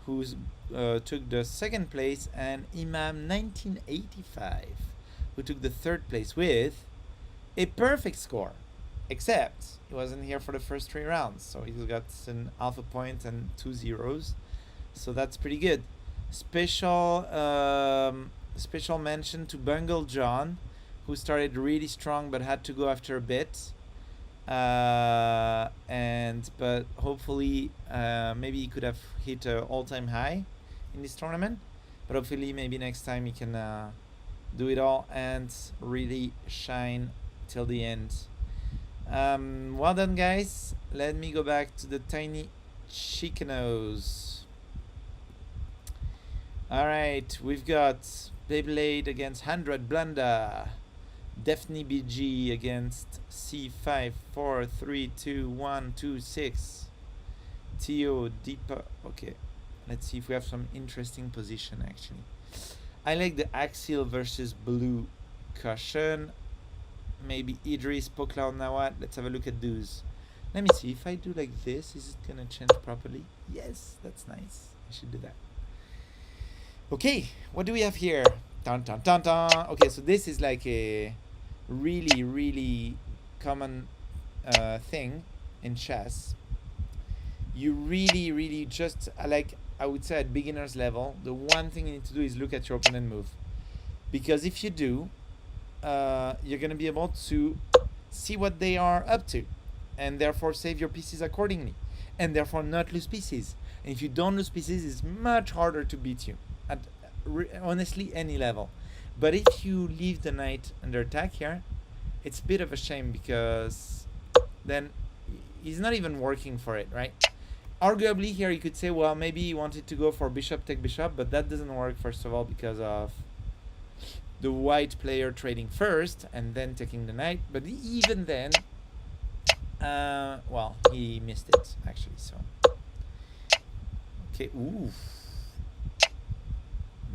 who's took the 2nd place, and Imam 1985, who took the 3rd place with a perfect score. Except he wasn't here for the first 3 rounds, so he's got an alpha point and 2 zeros, so that's pretty good. Special mention to Bungle John, who started really strong but had to go after a bit, but hopefully maybe he could have hit an all-time high in this tournament, but hopefully maybe next time he can do it all and really shine till the end. Well done, guys. Let me go back to the tiny Chicanos. Alright, we've got Beyblade against 100 Blunda, Daphne BG against C5 4 3 2 1 2 6, Tio Deepa. Okay, let's see if we have some interesting position actually. I like the Axial versus Blue Cushion. Maybe Idris, Pocloud, Nawat. Let's have a look at those. Let me see if I do like this, is it gonna change properly? Yes, that's nice. I should do that. Okay, what do we have here? Dun, dun, dun, dun. Okay, so this is like a really common thing in chess. You really just, like I would say at beginner's level, the one thing you need to do is look at your opponent move. Because if you do, you're going to be able to see what they are up to, and therefore save your pieces accordingly, and therefore not lose pieces. And if you don't lose pieces, it's much harder to beat you at honestly any level. But if you leave the knight under attack here, it's a bit of a shame, because then he's not even working for it, right? Arguably here you could say, well, maybe he wanted to go for bishop take bishop, but that doesn't work, first of all, because of the white player trading first and then taking the knight. But even then, well, he missed it actually, so okay. Ooh,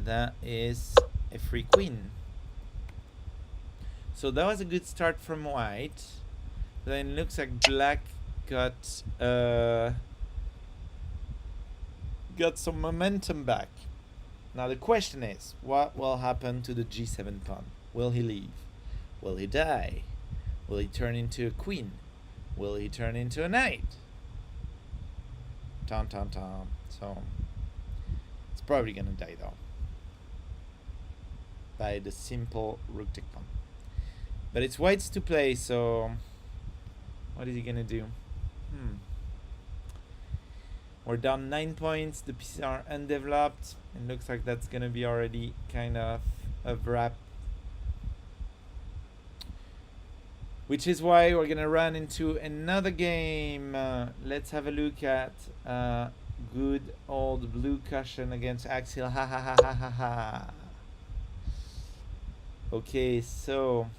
that is a free queen. So that was a good start from white. Then it looks like black got some momentum back. Now the question is, what will happen to the g7 pawn? Will he leave? Will he die? Will he turn into a queen? Will he turn into a knight? Tom. So it's probably gonna die though, by the simple rook take pawn. But it's white's to play, so what is he gonna do? We're down 9 points. The pieces are undeveloped. It looks like that's gonna be already kind of a wrap, which is why we're gonna run into another game. Let's have a look at good old Blue Cushion against Axial. Ha ha ha ha ha ha. Okay, so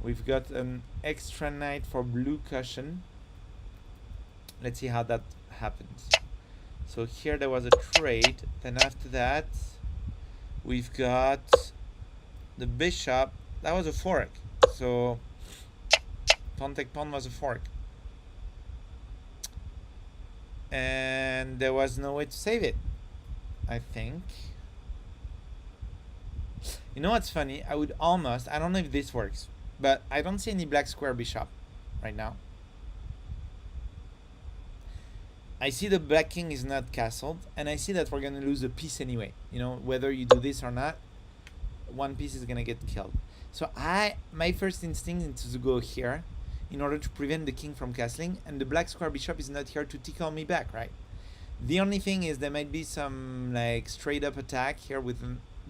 we've got an extra knight for Blue Cushion. Let's see how that happens. So here there was a trade. Then after that, we've got the bishop. That was a fork. So pawn take pawn was a fork. And there was no way to save it, I think. You know what's funny? I would almost, I don't know if this works, but I don't see any black square bishop right now. I see the black king is not castled, and I see that we're gonna lose a piece anyway. You know, whether you do this or not, one piece is gonna get killed. So my first instinct is to go here in order to prevent the king from castling, and the black square bishop is not here to tickle me back, right? The only thing is there might be some like straight up attack here with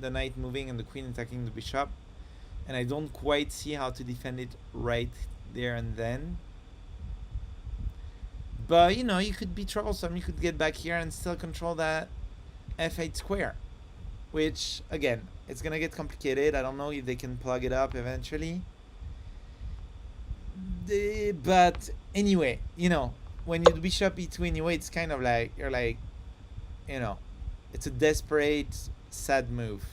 the knight moving and the queen attacking the bishop, and I don't quite see how to defend it right there and then. But you know, you could be troublesome. You could get back here and still control that f8 square, which again, it's gonna get complicated. I don't know if they can plug it up eventually. But anyway, you know, when you do bishop e2 anyway, it's kind of like you're like, you know, it's a desperate, sad move,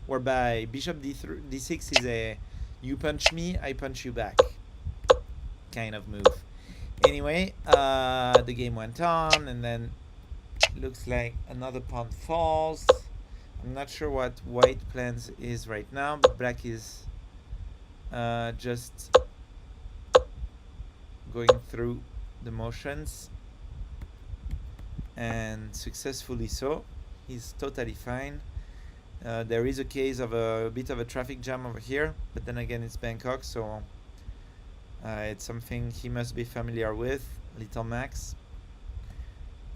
whereby bishop d6 is a you punch me, I punch you back kind of move. Anyway, the game went on, and then looks like another pawn falls. I'm not sure what white plans is right now, but black is just going through the motions, and successfully so. He's totally fine. There is a case of a bit of a traffic jam over here, but then again it's Bangkok, so it's something he must be familiar with, little Max.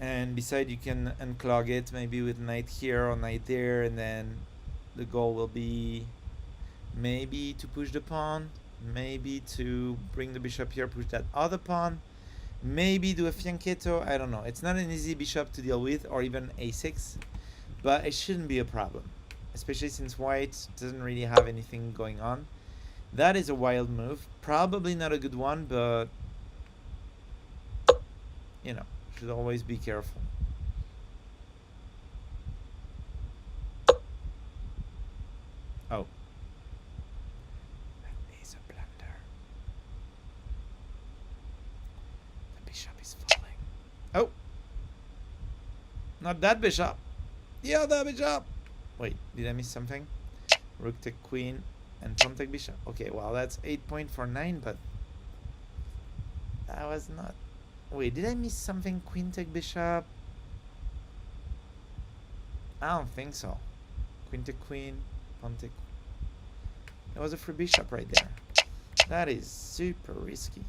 And besides, you can unclog it maybe with knight here or knight there, and then the goal will be maybe to push the pawn, maybe to bring the bishop here, push that other pawn, maybe do a fianchetto. I don't know. It's not an easy bishop to deal with, or even a6, but it shouldn't be a problem, especially since white doesn't really have anything going on. That is a wild move, probably not a good one, but you know, should always be careful. Oh, that is a blunder. The bishop is falling. Oh, not that bishop. The other bishop. Wait, did I miss something? Rook take queen and pawn take bishop. Okay, well, that's 8 point for 9, but that was not. Wait, did I miss something? Queen take bishop? I don't think so. Queen take queen, pawn take. There was a free bishop right there. That is super risky.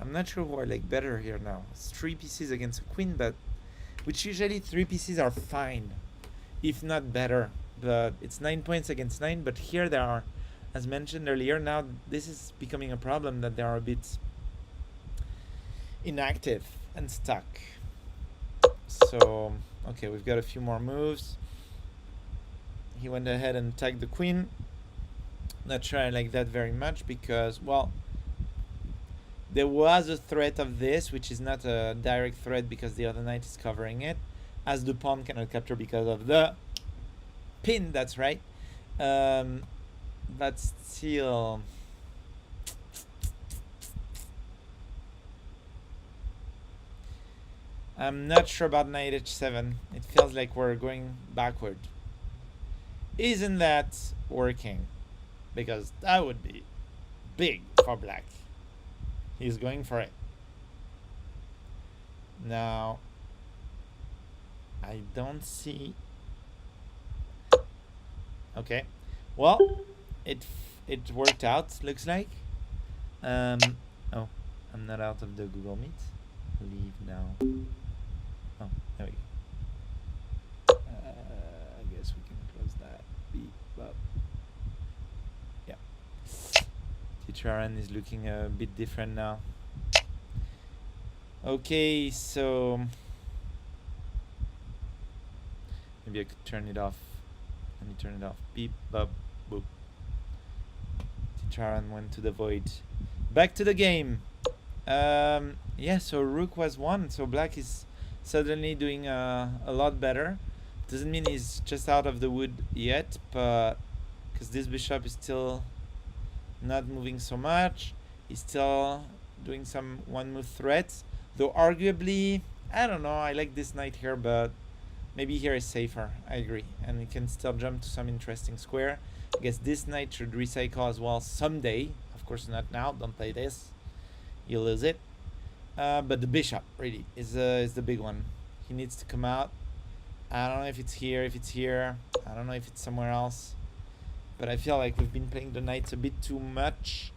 I'm not sure who are like better here now. It's 3 pieces against a queen, but which usually 3 pieces are fine, if not better. But it's 9 points against 9. But here there are, as mentioned earlier, now this is becoming a problem that they are a bit inactive and stuck. So okay, we've got a few more moves. He went ahead and tagged the queen. Not sure I like that very much, because, well, there was a threat of this, which is not a direct threat because the other knight is covering it, as the pawn cannot capture because of the pin. That's right. But still, I'm not sure about knight h7. It feels like we're going backward. Isn't that working? Because that would be big for black. He's going for it. Now, I don't see. Okay, well, it worked out. Looks like. Oh, I'm not out of the Google Meet. Leave now. Oh, there we go. I guess we can close that. Beep up. Yeah. Teacher Aaron is looking a bit different now. Okay, so maybe I could turn it off. Let me turn it off. Beep, bop, boop. Teacher Aaron went to the void. Back to the game. Yeah, so rook was won, so black is suddenly doing a lot better. Doesn't mean he's just out of the wood yet, but because this bishop is still not moving so much, he's still doing some one move threats, though arguably, I don't know, I like this knight here, but maybe here is safer. I agree, and we can still jump to some interesting square. I guess this knight should recycle as well someday. Of course not now, don't play this, you lose it. But the bishop really is the big one. He needs to come out. I don't know if it's here, I don't know if it's somewhere else, but I feel like we've been playing the knights a bit too much,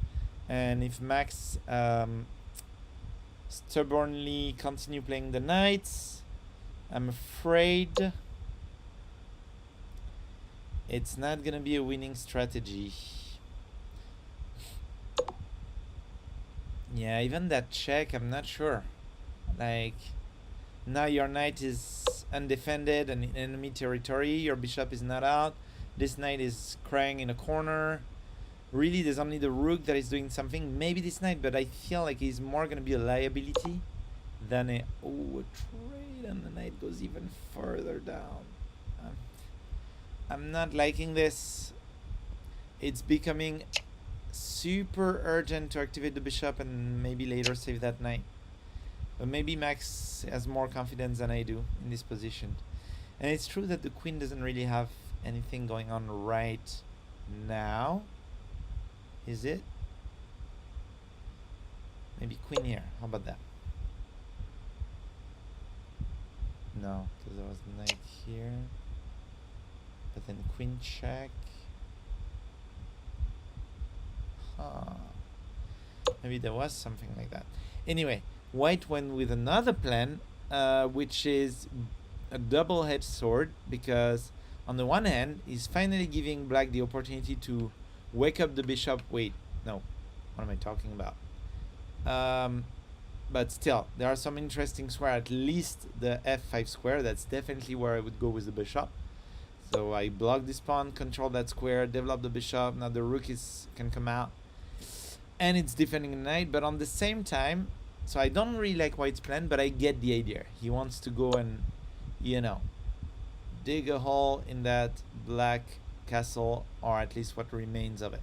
and if Max stubbornly continue playing the knights, I'm afraid it's not gonna be a winning strategy. Yeah, even that check, I'm not sure. Like, now your knight is undefended and in enemy territory, your bishop is not out, this knight is crying in a corner, really there's only the rook that is doing something. Maybe this knight, but I feel like he's more gonna be a liability than a trade, and the knight goes even further down. I'm not liking this. It's becoming super urgent to activate the bishop and maybe later save that knight. But maybe Max has more confidence than I do in this position. And it's true that the queen doesn't really have anything going on right now. Is it? Maybe queen here. How about that? No, because there was knight here. But then queen check. Huh. Maybe there was something like that. Anyway, white went with another plan, which is a double-edged sword, because on the one hand, he's finally giving black the opportunity to wake up the bishop. Wait, no. What am I talking about? But still, there are some interesting square, at least the f5 square. That's definitely where I would go with the bishop. So I block this pawn, control that square, develop the bishop. Now the rook can come out. And it's defending the knight, but on the same time, so I don't really like white's plan, but I get the idea. He wants to go and, you know, dig a hole in that black castle, or at least what remains of it.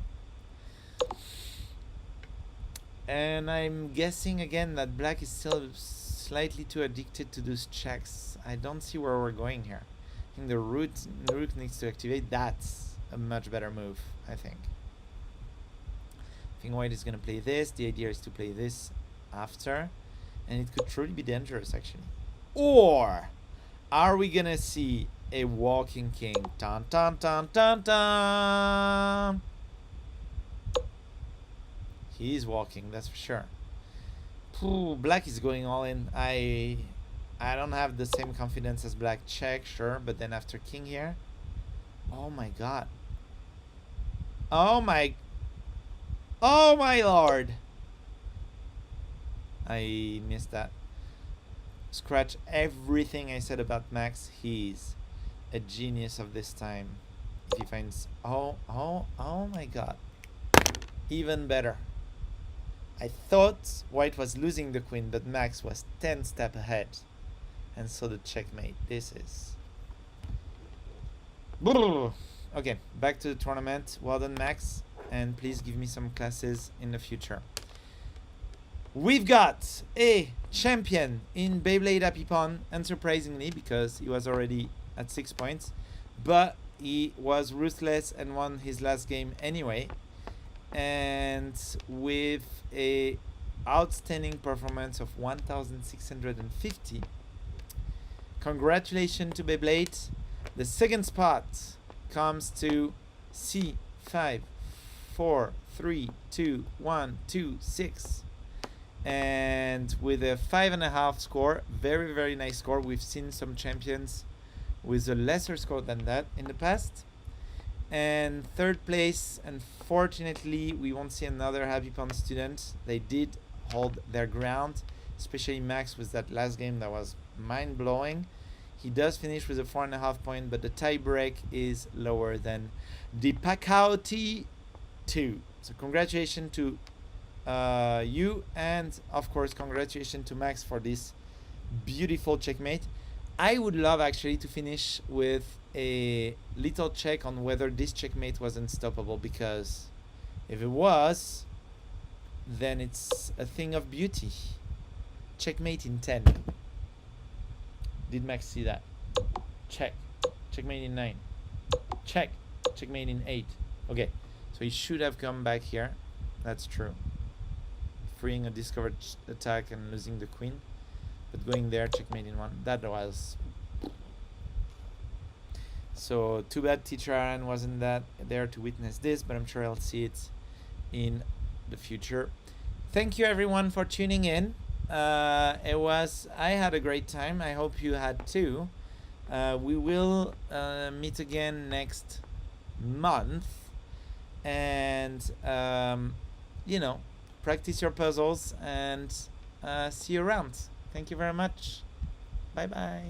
And I'm guessing again that black is still slightly too addicted to those checks. I don't see where we're going here. I think the rook needs to activate. That's a much better move, I think. I think white is going to play this. The idea is to play this after. And it could truly be dangerous, actually. Or are we going to see a walking king? Dun, dun, dun, dun, dun. He's walking, that's for sure. Ooh, black is going all in. I don't have the same confidence as black. Check, sure, but then after king here. Oh my god. Oh my lord. I missed that. Scratch everything I said about Max. He's a genius of this time. If he finds oh my god. Even better. I thought white was losing the queen, but Max was 10 steps ahead. And so the checkmate. This is... Okay, back to the tournament. Well done, Max. And please give me some classes in the future. We've got a champion in Beyblade Happy Pawn, unsurprisingly, because he was already at 6 points. But he was ruthless and won his last game anyway. And with a outstanding performance of 1,650. Congratulations to Beyblade. The second spot comes to C5, 4, 3, 2, 1, 2, 6. And with a 5.5 score, very, very nice score. We've seen some champions with a lesser score than that in the past. And third place, unfortunately, we won't see another Happy Pawn student. They did hold their ground, especially Max with that last game that was mind-blowing. He does finish with a 4.5 point, but the tie break is lower than Deepak 2. So congratulations to you, and of course congratulations to Max for this beautiful checkmate. I would love actually to finish with a little check on whether this checkmate was unstoppable, because if it was, then it's a thing of beauty. Checkmate in 10. Did Max see that? Check. Checkmate in 9. Check. Checkmate in 8. Okay, so he should have come back here. That's true. Freeing a discovered attack and losing the queen. But going there, checkmate in 1. That was... So, too bad Teacher Aaron wasn't there to witness this, but I'm sure I'll see it in the future. Thank you everyone for tuning in. I had a great time. I hope you had too. We will meet again next month, and you know, practice your puzzles, and see you around. Thank you very much. Bye bye.